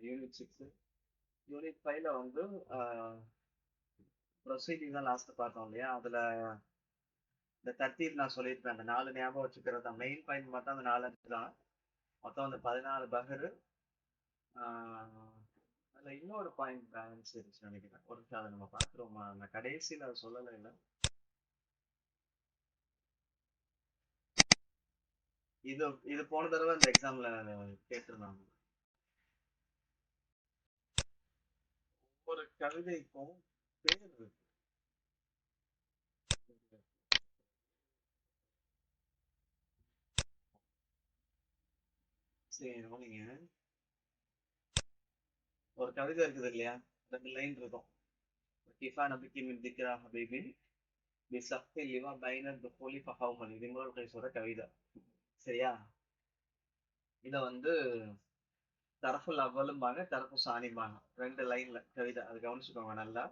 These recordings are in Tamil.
யூனிட் 6. யூனிட் 5ல வந்து ப்ரொசீடிங் தான் லாஸ்ட் பார்த்தோம் இல்லையா? அதுல இந்த தர்த்தீப் நான் சொல்லியிருப்பேன். அந்த 4 ஞாபகம் வச்சுக்கிறது தான் மெயின் பாயிண்ட். மட்டும் அந்த 4 தான் மொத்தம். அந்த 14 பஹரு. அதுல இன்னொரு பாயிண்ட் பேலன்ஸ் இருந்துச்சு நினைக்கிறேன். ஒரு நிமிஷம் அதை நம்ம பார்த்துருவோமா? நான் கடைசியில் அதை சொல்லலை. இல்லை, இது இது போன தடவை இந்த எக்ஸாம்ல கேட்டிருந்தாங்க. ஒரு கவிதைக்கும் பேர் இருக்கு. சரி, நீங்க ஒரு கவிதை இருக்குது இல்லையா? 2 லைன் இருக்கும். கிஃபா நபிக்கு மின் திக்ரா ஹபீபின் பிசஃபி லிவா பைனர் துஹூலி ஃபஹவுமன். இது இம்ருல் கைஸோட கவிதை. சரியா? இத வந்து தரஃபுல் அவ்வளும்பாங்க, தரஃபு சானிம்பாங்க. 2 லைன்ல கவிதை. அது கவனிச்சுக்கோங்க நல்லா.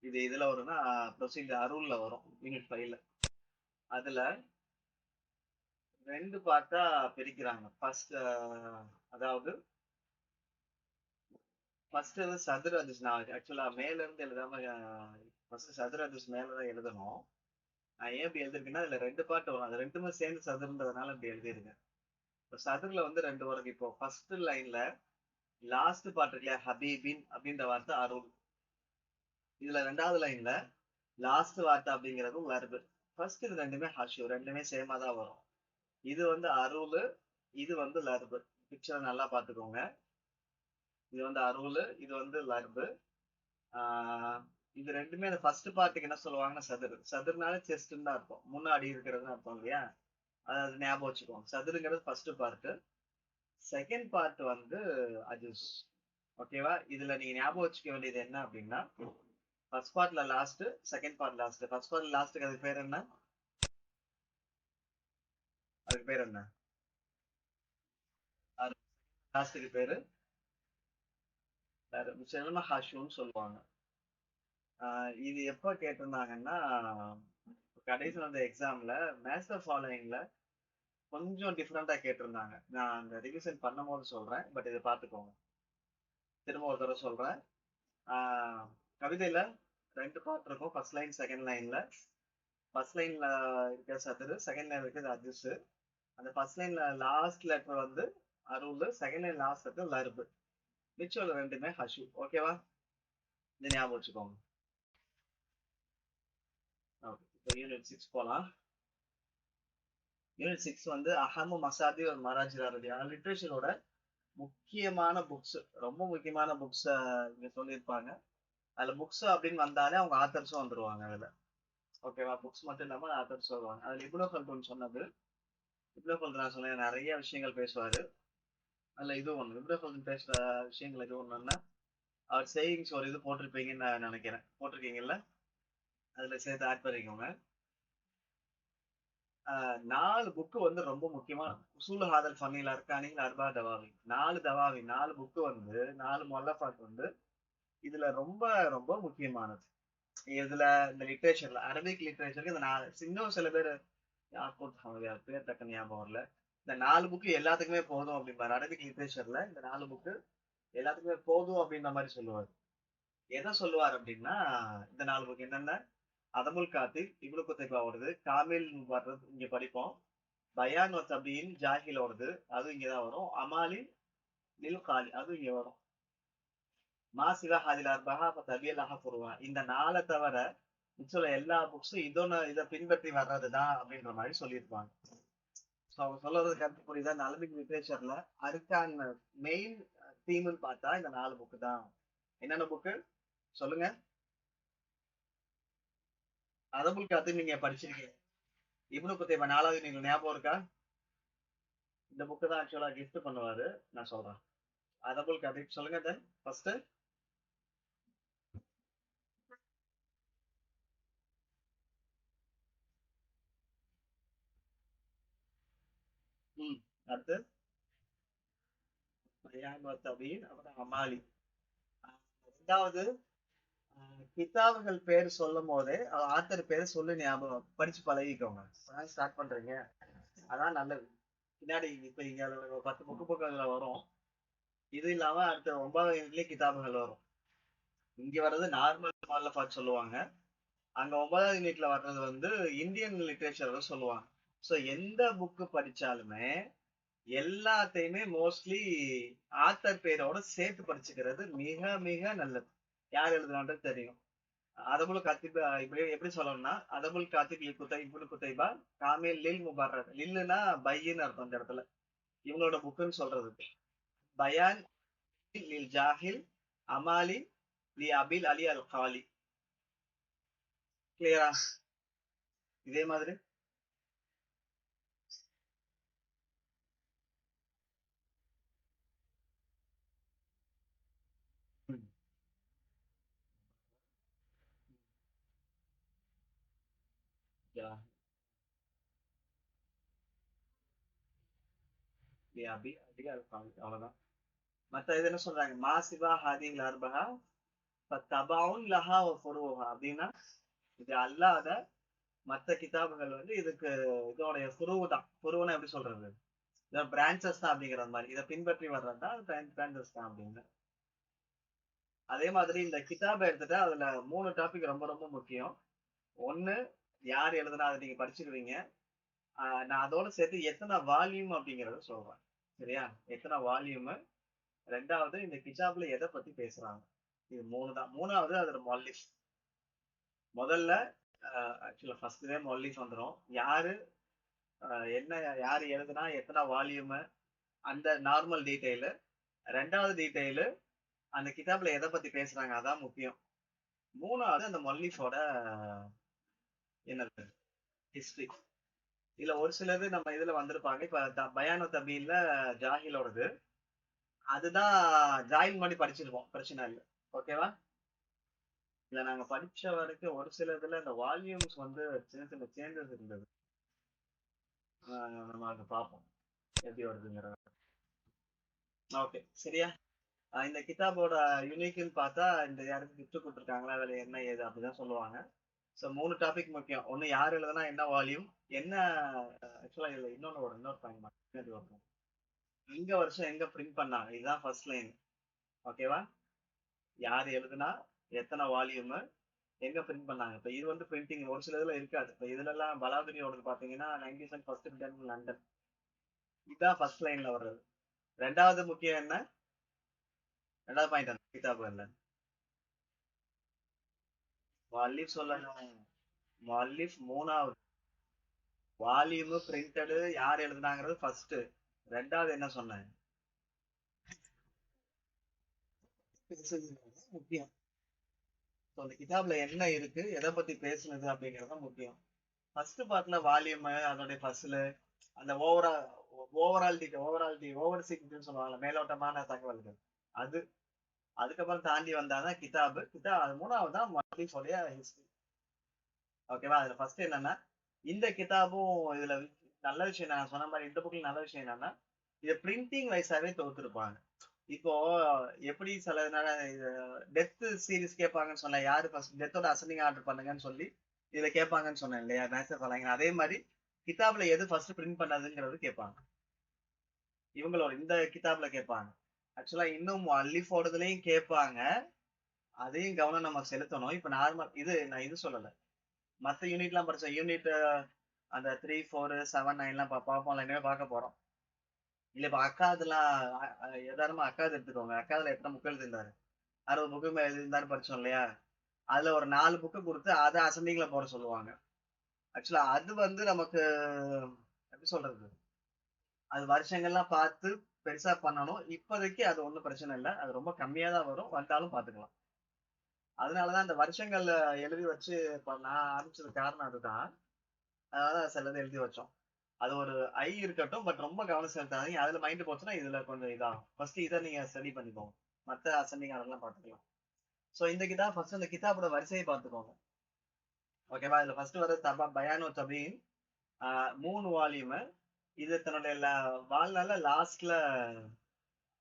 இது இதுல வரும்னா ப்ரொசீஜர் அருள்ல வரும், யூனிட் 5ல. அதுல 2 பார்ட்டா பிரிக்கிறாங்க. ஃபர்ஸ்ட் அதாவது ஃபர்ஸ்ட் வந்து சதுர அதிர்ஸ். நான் ஆக்சுவலா மேல இருந்து எழுதாம ஃபர்ஸ்ட் சதுர அதிர்ஸ் மேலதான் எழுதணும். நான் ஏன் இப்படி எழுதிருக்கேன்னா அதுல 2 பார்ட் வரும். அது ரெண்டுமே சேர்ந்து சதுரன்றதுனால இப்படி எழுதிருக்கேன். இப்போ சதுரில் வந்து 2 வரும். இப்போ ஃபர்ஸ்ட் லைன்ல லாஸ்ட் பார்ட் இல்லையா, ஹபீபின் அப்படின்ற வார்த்தை அருள். இதுல 2வது லைன்ல லாஸ்ட் வார்த்தை அப்படிங்கிறதும் வருது. ஃபர்ஸ்ட் இது ரெண்டுமே ஹஷு, ரெண்டுமே சேமா தான் வரும். இது வந்து அருள், இது வந்து லர்பு. பிக்சரை நல்லா பார்த்துக்கோங்க. இது வந்து அருள், இது வந்து லர்பு. இது ரெண்டுமே அந்த ஃபர்ஸ்ட் பார்ட்டுக்கு என்ன சொல்லுவாங்கன்னா சதுர். சதுர்னால செஸ்ட்ன்னு தான் அர்த்தம், முன்னாடி இருக்கிறதுன்னு அர்த்தம் இல்லையா? அதாவது ஞாபகம் வச்சுக்கோங்க. சதுருங்கிறது ஃபர்ஸ்ட் பார்ட். செகண்ட் பார்ட் வந்து அஜூஸ். ஓகேவா? இதுல நீங்க ஞாபகம் வச்சுக்க வேண்டியது என்ன அப்படின்னா, ஃபர்ஸ்ட் பார்ட்ல last, second part last. First பார்ட்ல லாஸ்ட்டுக்கு அதுக்கு பேர் என்ன? அதுக்கு பேர் என்ன? லாஸ்ட்டுக்கு பேரு ஹஷுன்னு சொல்லுவாங்க. இது எப்ப கேட்டிருந்தாங்கன்னா, கடைசி வந்த எக்ஸாம்ல மேஸ்டர் ஃபாலோயிங்ல கொஞ்சம் டிஃப்ரெண்டா கேட்டிருந்தாங்க. நான் அந்த ரிவிஷன் பண்ணும் போது சொல்றேன், பட் இதை பார்த்துக்கோங்க. திரும்ப ஒரு தடவை சொல்றேன். கவிதையில 2 பார்ட் இருக்கும். ஃபர்ஸ்ட் லைன், செகண்ட் லைன்ல. ஃபர்ஸ்ட் லைன்ல இருக்க சதுரு, செகண்ட் லைன் இருக்கிறது அஜுஸ். அந்த ஃபர்ஸ்ட் லைன்ல லாஸ்ட் லெட்டர் வந்து அருள், செகண்ட் லைன் லாஸ்ட் லெட்டர் லர்பு. மிச்சம் ரெண்டுமே ஹஷு. ஓகேவா? இது ஞாபகம் வச்சுக்கோங்க. ஓகே, இப்போ யூனிட் 6 போலாம். யூனிட் 6 வந்து அஹமு மசாதி ஒரு மராஜிரா லிட்ரேச்சரோட முக்கியமான புக்ஸ், ரொம்ப முக்கியமான புக்ஸ் இங்க சொல்லியிருப்பாங்க. அதுல புக்ஸ் அப்படின்னு வந்தாலே அவங்க ஆத்தர்ஸும் வந்துருவாங்க அதுல. ஓகேவா? புக்ஸ் மட்டும் இல்லாம ஆத்தர்ஸ் வருவாங்க. அதுல இப்னு கல்தூன் சொன்னது. இப்னு கல்தூன் நான் சொன்னேன் நிறைய விஷயங்கள் பேசுவாரு. அதுல இது ஒண்ணு. இப்னு கல்தூன் பேசுற விஷயங்கள் இது ஒண்ணுன்னா, அவர் சேயிங்ஸ் ஒரு இது போட்டிருப்பீங்கன்னு நான் நினைக்கிறேன். போட்டிருக்கீங்கல்ல? அதுல சேர்த்து ஆட் பண்ணிக்கோங்க. 4 புக்கு வந்து ரொம்ப முக்கியமா. உசூல் ஹாதல் ஃபன்னில் அர்கானில் அர்பா தவாவி. 4 தவாவி, 4 புக்கு வந்து 4 முல்லஃபாத் வந்து இதுல ரொம்ப ரொம்ப முக்கியமானது. இதுல இந்த லிட்ரேச்சர்ல, அரபிக் லிட்ரேச்சருக்கு இந்த 4. இன்னும் சில பேர் பேர் டக்கு ஞாபகம் வரல. இந்த 4 புக்கு எல்லாத்துக்குமே போதும் அப்படிம்பாரு. அரபிக் லிட்ரேச்சர்ல இந்த 4 புக்கு எல்லாத்துக்குமே போதும் அப்படின்ற மாதிரி சொல்லுவார். எதை சொல்லுவார் அப்படின்னா, இந்த 4 புக்கு என்னென்ன? அதமுல் காத்திப் இப்னு குத்தைபா வருது. காமில் வர்றது இங்க படிப்போம். பயான் தபியின் ஜாஹில் வருது, அது இங்கதான் வரும். அமாலி லில் காலி, அது இங்க வரும். மாசிவா ஹாதில் அர்பஹா தபியலாக போடுவான். இந்த 4 தவிர மிச்சம் எல்லா புக்ஸும் இதை பின்பற்றி வர்றதுதான் அப்படின்ற மாதிரி சொல்லியிருப்பாங்க. அவங்க சொல்றது கருத்து புரியுதா? இந்த அரபிக் லிட்ரேச்சர்ல அதுக்கான மெயின் தீம்னு பார்த்தா இந்த 4 புக்கு தான். என்னென்ன புக்கு சொல்லுங்க? அதமுல் காத்து நீங்க படிச்சிருக்கீங்க. இப்னு குத்தைபா 4வது நீங்க ஞாபகம் இருக்கா? இந்த புக்கு தான் ஆக்சுவலா கிஃப்ட் பண்ணுவாரு. நான் சொல்றேன். அதமுல் காத்து சொல்லுங்க. தென் ஃபர்ஸ்ட் அடுத்து பயான் தபியின், அப்புறம் அமாலி. 2வது கிதாபுகள் பேர் சொல்லும் போதே ஆத்தர் பேரை சொல்லி ஞாபகம் படிச்சு பழகிக்கோங்க. ஸ்டார்ட் பண்றீங்க, அதான் நல்லது. பின்னாடி இப்ப இங்க 10 புக்கு அதுல வரும். இது இல்லாம அடுத்த 9வது யூனிட்லயே கிதாபுகள் வரும். இங்க வர்றது நார்மல் முஅல்லஃபாத் சொல்லுவாங்க. அங்க 9வது யூனிட்ல வர்றது வந்து இந்தியன் லிட்ரேச்சர் சொல்லுவாங்க. சோ எந்த புக் படிச்சாலுமே எல்லாத்தையுமே மோஸ்ட்லி ஆத்தர் பேரோட சேர்த்து படிச்சுக்கிறது மிக மிக நல்லது. யார் எழுதுனான்றது தெரியும். அதபுல் காத்திப் இப்படி எப்படி சொல்லணும்னா, அதபுல் காத்திப் இப்னு குத்தைபா காமில் லில் முபர்ரர். லில்லுனா பைன்னு அர்த்தம் இந்த இடத்துல. இவங்களோட புக்குன்னு சொல்றது. பயான் லில் ஜாஹில் அமாலி லி அபில் அலி அல் காலி. கிளியரா? இதே மாதிரி ம். ஜாஹில் லி அபி அலி அல் காலி. அவ்வளவுதான். மத்த இது என்ன சொல்றாங்க? மாசிபா ஹாதில் அர்பஹா தபாவுன் லஹா ஃபுருஹா அப்படின்னா இது அல்லாத மத்த கிதாபுகள் வந்து இதுக்கு இதோடைய ஃபுருவு தான். ஃபுருவுன்னா எப்படி சொல்றது? இதை பிரான்சஸ் தான் அப்படிங்கிற மாதிரி. இதை பின்பற்றி வர்றதா பிரான்சஸ் தான் அப்படின்னு. அதே மாதிரி இந்த கிதாபை எடுத்துட்டா அதுல 3 டாபிக் ரொம்ப ரொம்ப முக்கியம். ஒண்ணு, யார் எழுதுனா அதை நீங்க படிச்சுக்குவீங்க. நான் அதோட சேர்த்து எத்தனை வால்யூம் அப்படிங்கறத சொல்றேன். சரியா? எத்தனை வால்யூம். ரெண்டாவது, இந்த கிதாப்ல எதை பத்தி பேசுறாங்க. இது 3 தான். மூணாவது அதோட மொல்லிஃப். முதல்ல ஆக்சுவலா ஃபர்ஸ்ட்லயே மொல்லிஃப் வந்துடும். யாரு என்ன யாரு எழுதுனா எத்தனை வால்யூம், அந்த நார்மல் டீடைலு. ரெண்டாவது டீடைலு, அந்த கிதாப்ல எதை பத்தி பேசுறாங்க அதான் முக்கியம். மூணாவது அந்த மொல்லிஃபோட என்னது ஹிஸ்டரி. இதுல ஒரு சிலது நம்ம இதுல வந்திருப்பாங்க. இப்ப பயானு தபீல்ல ஜாஹிலோடது அதுதான் ஜாயின் பண்ணி படிச்சிருப்போம். பிரச்சனை இல்லை. ஓகேவா? இல்ல நாங்க படிச்ச வரைக்கும் ஒரு சில இதுல இந்த வால்யூம்ஸ் வந்து சின்ன சின்ன சேஞ்சஸ் இருந்தது. நம்ம அதை பார்ப்போம் எப்படி வருதுங்கிற. ஓகே, சரியா? இந்த கிதாபோட யூனிக்னு பார்த்தா இந்த யாருக்கு கிஃப்ட் கொடுத்துருக்காங்களா, அதுல என்ன ஏது அப்படிதான் சொல்லுவாங்க. ஸோ 3 டாபிக் முக்கியம். ஒண்ணு, யார் எழுதுனா என்ன வால்யூம், என்ன ஆக்சுவலா இதுல இன்னொரு பாயிண்ட் வரும். எங்க வருஷம் எங்க பிரிண்ட் பண்ணாங்க, இதுதான் ஃபர்ஸ்ட் லைன். ஓகேவா? யார் எழுதுனா எத்தனை வால்யூம், எங்க பிரிண்ட் பண்ணாங்க. இப்ப இது வந்து பிரிண்டிங் ஒரு சில இதுல இருக்காது. இப்ப இதுல எல்லாம் பலாதுரியோட பாத்தீங்கன்னா 90% ஃபர்ஸ்ட் பிரிண்ட் லண்டன். இதுதான் ஃபர்ஸ்ட் லைன்ல வர்றது. ரெண்டாவது முக்கியம் என்ன? ரெண்டாவது பாயிண்ட் என்ன கிதாபு இல்ல முஅல்லிஃப் சொல்லணும். முஅல்லிஃப் மூணாவது. வால்யூம் பிரிண்டடு யார் எழுதுனாங்கிறது ஃபர்ஸ்ட். ரெண்டாவது என்ன சொன்னேன்? முக்கியம். அந்த கிதாப்ல என்ன இருக்கு, எதை பத்தி பேசுனது அப்படிங்கறது முக்கியம். ஃபர்ஸ்ட் பார்ட்ல வால்யூம், அதோடைய ஃபர்ஸ்ட்ல அந்த ஓவர் சீக்வன்ஸ் சொல்லுவாங்க, மேலோட்டமான தகவல்கள். அது அதுக்கப்புறம் தாண்டி வந்தாதான் கிதாப் அது மூணாவது தான் முஅல்லிஃபோடைய ஹிஸ்டரி. ஓகேவா? அதுல ஃபர்ஸ்ட் என்னன்னா, இந்த கிதாபும் இதுல நல்ல விஷயம் நான் சொன்ன மாதிரி இந்த புக்ல நல்ல விஷயம் என்னன்னா, இதை பிரிண்டிங் வைஸாவே தொகுத்திருப்பாங்க. இப்போ எப்படி சில டெத் சீரிஸ் கேட்பாங்கன்னு சொன்னேன். யாரு ஃபர்ஸ்ட் டெத்தோட அசெண்டிங் ஆர்டர் பண்ணுங்கன்னு சொல்லி இதுல கேட்பாங்கன்னு சொன்னேன் இல்லையா, மேட்சர் பண்ணாங்க. அதே மாதிரி கிதாப்ல எது ஃபர்ஸ்ட் பிரிண்ட் பண்ணதுங்கிறது கேட்பாங்க. இவங்களோட இந்த கிதாப்ல கேட்பாங்க. ஆக்சுவலா இன்னும் அல்லிஃபோடதுலயும் கேட்பாங்க. அதையும் கவனம் நம்ம செலுத்தணும். இப்ப நார்மல் இது நான் இது சொல்லல. மத்த யூனிட்லாம் படிச்ச யூனிட் அந்த 3, 4, 7, 9 எல்லாம் பார்ப்போம்ல, இனிமே பார்க்க போறோம். இல்ல இப்ப அக்காதுலாம் எதாரமா அக்காது எடுத்துக்கோங்க. அக்காதுல எத்தனை புக் எழுதிருந்தாரு? 60 புக்கு மேல எழுதிருந்தாரு படிச்சோம் இல்லையா? அதுல ஒரு 4 புக்கு கொடுத்து அதை அசெண்டிங்ல போட சொல்லுவாங்க. ஆக்சுவலா அது வந்து நமக்கு எப்படி சொல்றது, அது வருஷங்கள்லாம் பார்த்து பெருசா பண்ணணும். இப்போதைக்கு அது ஒண்ணும் பிரச்சனை இல்லை. அது ரொம்ப கம்மியா தான் வரும், வந்தாலும் பாத்துக்கலாம். அதனாலதான் அந்த வருஷங்கள்ல எழுதி வச்சு இப்ப நான் ஆரம்பிச்சது காரணம் அதுதான். அதனால சிலது எழுதி வச்சோம். அது ஒரு இருக்கட்டும். பட் ரொம்ப கவனம் செலுத்தாதீங்க. அதுல மைண்ட் போச்சுன்னா இதுல கொஞ்சம் இதாகும். ஃபர்ஸ்ட் இதை நீங்க ஸ்டடி பண்ணிக்கோங்க. மத்த அசெண்டிங் அதெல்லாம் பாத்துக்கலாம். சோ இந்த கிதாப் ஃபர்ஸ்ட் அந்த கிதாபோட வரிசையை பார்த்துக்கோங்க. ஓகேவா? இதுல ஃபர்ஸ்ட் வர பயானு தபீன் 3 வால்யூம். இது தன்னுடைய வாழ்நாள்ல லாஸ்ட்ல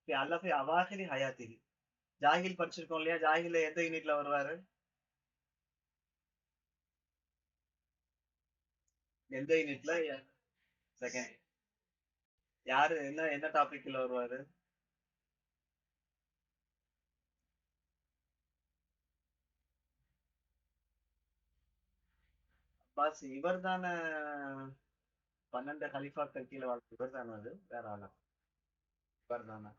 அல்லஃபி அவாஹிரி ஹயாத்திஹி. ஜாகில் படிச்சிருக்கோம் இல்லையா? ஜாகில் எந்த யூனிட்ல வருவாரு? எந்த யூனிட்ல? செகண்ட். யாரு என்ன என்ன டாபிக்ல வருவாரு? பாஸ் இவர் தானே 12 கலிஃபாக்கள் கீழே வாழ்ந்த இவர் தானே, அது வேற ஆளா? இவர் தானே.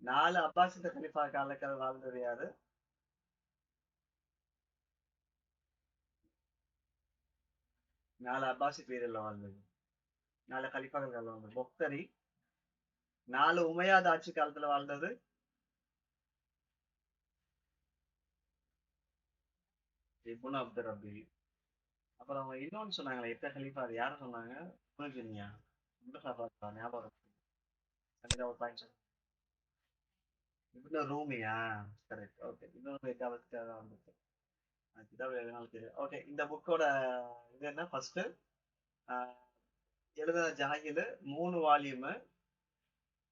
4 அப்பாசித்த கலிஃபா காலத்தில் வாழ்ந்தது யாரு? 4 அப்பாசி பீரியட்ல வாழ்ந்தது, 4 கலிஃபாக்கள் காலத்துல வாழ்ந்தது பொக்தரி. 4 உமையாத ஆட்சி காலத்துல வாழ்ந்தது இப்னு அப்துர் ரபி. அப்புறம் அவங்க இன்னொன்னு சொன்னாங்களே, 8 கலிஃபா, அது யாரும் சொன்னாங்க? புரிஞ்சுனியா? ஞாபகம் இருக்கு. கண்டிப்பா ஒரு பாயிண்ட். இப்னு ரூமியா? கரெக்ட். ஓகே, இன்னொரு 8வது வந்துச்சு. கிதாப் எழுதினாலும் தெரியும். ஓகே, இந்த புக்கோட இது என்ன? ஃபர்ஸ்ட் எழுதின ஜாகிலு 3 வால்யூம்,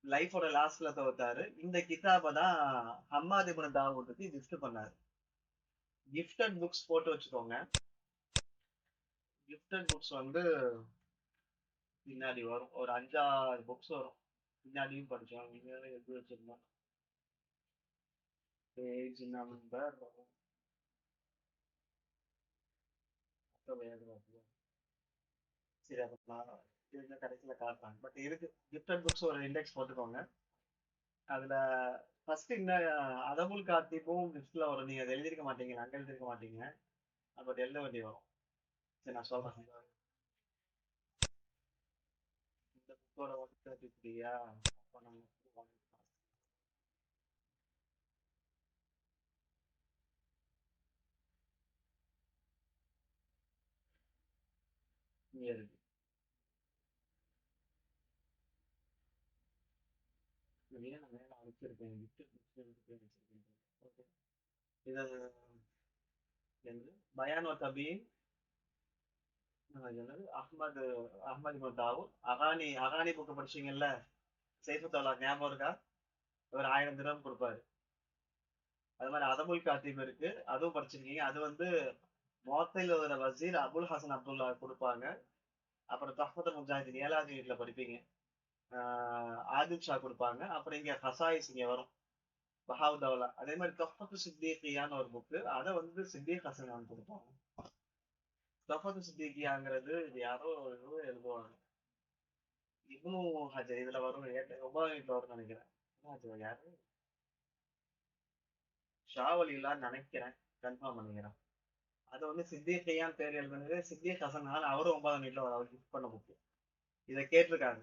லைஃபோட லாஸ்ட்ல தோத்தாரு. இந்த கிதாபை தான் ஹம்மாத் இப்னு தாவூதுக்கு கிஃப்ட் பண்ணாரு. கிஃப்டட் புக்ஸ் போட்டு வச்சுக்கோங்க. கிஃப்டட் புக்ஸ் வந்து பின்னாடி வரும், ஒரு 5-6 புக்ஸ் வரும். பின்னாடியும் படிச்சோம், எப்படி வச்சிருந்தோம் பேஜ் நம்பர் சரி. அப்ப நான் இதுல கடைசியில காட்டுறாங்க, பட் இருக்கு. கிஃப்டட் புக்ஸ் ஒரு இண்டெக்ஸ் போட்டுக்கோங்க. அதுல ஃபர்ஸ்ட் இந்த அதமுல் கார்த்திப்பும் லிஸ்ட்ல வரும். நீங்க அதை எழுதிருக்க மாட்டீங்க, அங்க எழுதிருக்க மாட்டீங்க, பட் எழுத வேண்டி வரும். சரி, நான் சொல்றேன். இந்த புக்கோட 133 அப்ப நம்ம இங்க இருக்கு. நான் மேல அனுப்பிச்சிருக்கேன். ஓகே, இது என்னது? பயான் வ தபீன். என்னது? அஹ்மது அஹ்மது இப்னு தாவூத். அகானி அகானி புக் படிச்சீங்கல்ல, சைஃபுத்தௌலா ஞாபகம் இருக்கா? ஒரு 1000 திரகம் கொடுப்பாரு. அது மாதிரி அதமுல் காத்தீப் இருக்கு, அதுவும் படிச்சிருக்கீங்க. அது வந்து மோத்தையில் ஒரு வசீர் அபுல் ஹசன் அப்துல்லா கொடுப்பாங்க. அப்புறம் தஹ்மத் முஜாஹிதீன் 7வது வீட்டுல படிப்பீங்க, ஆதில் ஷா கொடுப்பாங்க. அப்புறம் இங்க ஹசாயிஸ் இங்க வரும், பஹாவுதவுலா. அதே மாதிரி தொஃபத்து சித்திகியான்னு ஒரு புக்கு, அதை வந்து சித்திக் ஹசன் கொடுப்பாங்க. தொஃபத்து சித்திகியாங்கிறது இது யாரோ எழுதுவாங்க. இப்னு ஹஜர் இதுல வரும், 9வது வீட்டுல வரும்னு நினைக்கிறேன். அது யாரு? ஷாவலிலான்னு நினைக்கிறேன், கன்ஃபார்ம் பண்ணிக்கிறேன். அது வந்து சித்திகையான் பேர் எழுதுனது சித்திக் ஹசனால், அவரும் 9ஆம் வீட்டுல அவர் கிஃப்ட் பண்ண புக்கு. இதை கேட்டிருக்காங்க.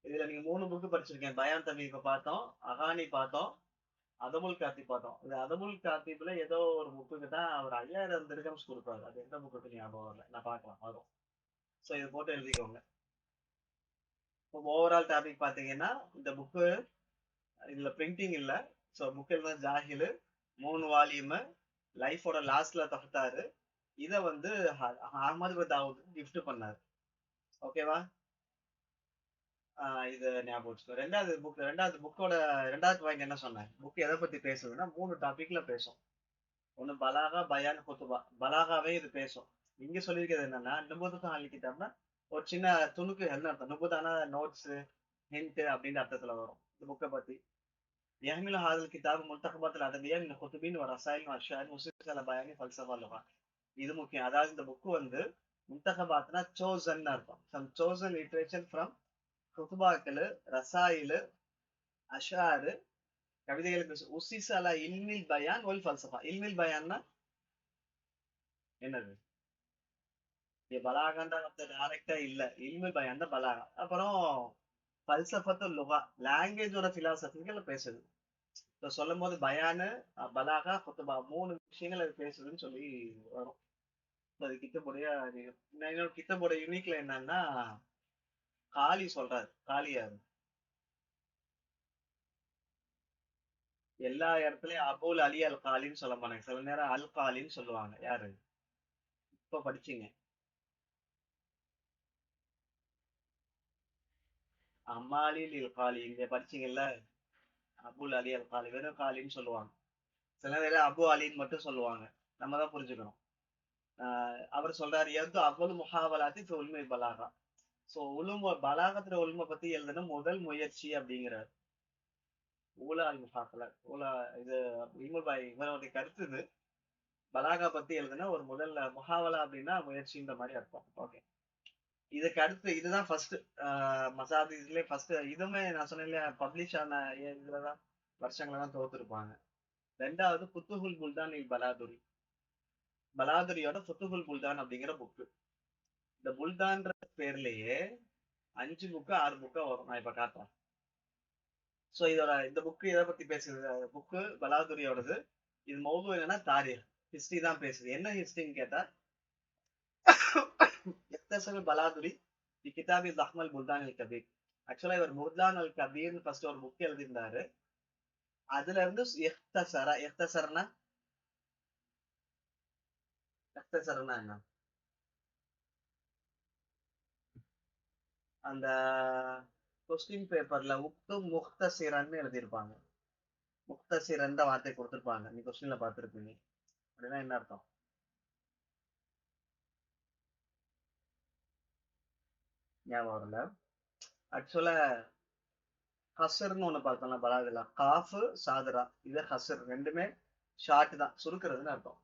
இதுல நீங்க 3 புக்கு படிச்சிருக்கேன். பயான் தமீக பார்த்தோம், அகானி பார்த்தோம், அதமுல் காத்திப் பார்த்தோம். இந்த அதமுல் காத்திப்ல ஏதோ ஒரு புக்குக்கு தான் அவர் 5000 திரகம்ஸ் கொடுப்பாரு. அது எந்த புக்கு ஞாபகம் இல்லை, நான் பார்க்கலாம் வரும். ஸோ இது போட்டு எழுதிக்கோங்க. இப்போ ஓவரால் டாபிக் பாத்தீங்கன்னா, இந்த புக்கு இதுல பிரிண்டிங் இல்ல. ஸோ புக் எழுதுன ஜாஹிலு, 3 வால்யூம், லைஃபோட லாஸ்ட்ல தகுத்தாரு. இதை வந்து அஹ்மது தாவூத் கிஃப்ட் பண்ணாரு. ஓகேவா? இது ஞாபகம் வச்சுக்கோ. ரெண்டாவது புக்கோட 2வது பாயிண்ட் என்ன சொன்னேன்? புக் எதை பத்தி பேசுதுன்னா 3 டாபிக்ல பேசும். ஒண்ணு பலாகா, பயான், குத்துபா. பலாகாவே இது பேசும். இங்க சொல்லியிருக்கிறது என்னன்னா, நுபுவத்தும் அலிக்கிட்டாப்னா ஒரு சின்ன துணுக்கு என்ன அர்த்தம், நுபுதான நோட்ஸ், ஹிண்ட் அப்படின்னு அர்த்தத்துல வரும் இந்த புக்கை பத்தி. يحمل هذا الكتاب ملتقبات الأدبية من خطب ورسائل وأشعار وسلسلة على بيان فلسفة اللغة. இது முக்கியம். அதாவது இந்த புக்கு வந்து முன்தகபாத்னா சோசன் அர்த்தம். சம் சோசன் லிட்ரேச்சர் ஃப்ரம் குத்துபாக்கள், ரசாயிலு, அஷாரு, கவிதைகளுக்கு உசிசல இல்மில் பயான் ஒல் ஃபல்சஃபா. இல்மில் பயான்னா என்னது? பலாகாண்டா டைரக்டா இல்ல, இல்மில் பயான் தான் பலாகா. அப்புறம் ஃபல்சஃபத்து லுகா, லாங்குவேஜோட பிலாசபிகள் பேசுது. சொல்லும் போது பயானு, பலாகா, குத்துபா 3 விஷயங்கள் அது பேசுதுன்னு சொல்லி வரும். அது கிட்டபுடைய இன்னொரு கிட்டபுடைய யூனிக்ல என்னன்னா, காளி சொல்றாரு. காளியாரு எல்லா இடத்துலயும் அபுல் அலி அல் காலின்னு சொல்ல மாட்டாங்க, சில நேரம் அல் காலின்னு சொல்லுவாங்க. யாரு இப்ப படிச்சீங்க? அம்மாலில் இல் காலி இங்க படிச்சீங்கல்ல, அபுல் அலி அல் காலி வெறும் காலின்னு சொல்லுவாங்க. சில நேரம் அபு அலின்னு மட்டும் சொல்லுவாங்க. நம்ம தான் புரிஞ்சுக்கணும். அவர் சொல்றாரு, எது அவ்வளவு முகாவலாத்தி உண்மை பலாகா. சோ உலும பலாகத்துல உலுமை பத்தி எழுதுன முதல் முயற்சி அப்படிங்கிறார். ஊலா அல் முஹாக்கலா ஊலா. இது இவருடைய கருத்து இது. பலாகா பத்தி எழுதுனா ஒரு முதல்ல முஹாவலா அப்படின்னா முயற்சின்ற மாதிரி அர்த்தம். ஓகே. இதுக்கு அடுத்து இதுதான் ஃபர்ஸ்ட் மசாதிஸ்லயே ஃபர்ஸ்ட். இதுவுமே நான் சொன்னேன் இல்லையா, பப்ளிஷ் ஆன இதுலதான் வருஷங்கள தான் தோத்துருப்பாங்க. ரெண்டாவது புத்துகுல் புல்தான் இல் பலாதுரி. பலாதுரியோட புத்துகுல் புல்தான் அப்படிங்கிற புக்கு. இந்த புல்தான்ற பேர்லயே 5 புக்கு 6 புக்கா வரும். நான் இப்ப காட்டுறேன். சோ இதோட இந்த புக்கு எதை பத்தி பேசுது? புக்கு பலாதுரியோடது. இது மௌது என்னன்னா தாரீக், ஹிஸ்டரி தான் பேசுது. என்ன ஹிஸ்டரின்னு கேட்டா, எக்தசல் பலாதுரி கிதாபி தஹ்மல் புல்தான் அல் கபீர். ஆக்சுவலா இவர் புல்தான் அல் கபீர்னு ஃபர்ஸ்ட் ஒரு புக் எழுதியிருந்தாரு. அதுல இருந்து எக்தசரனா என்ன, அந்த கொஸ்டின் பேப்பர்ல உக்து முக்தசிரன்னு எழுதியிருப்பாங்க. முக்தசிரன் வார்த்தை கொடுத்திருப்பாங்க, நீ கொஸ்டின்ல பாத்துருப்பீங்க. அப்படின்னா என்ன அர்த்தம்? ஞாபகம் வரல. ஆக்சுவலா ஹசர்னு ஒண்ணு பார்த்தோம்ல பலாதுல, காஃபு சாதரா, இது ஹசர், ரெண்டுமே ஷார்ட் தான், சுருக்குறதுன்னு அர்த்தம்.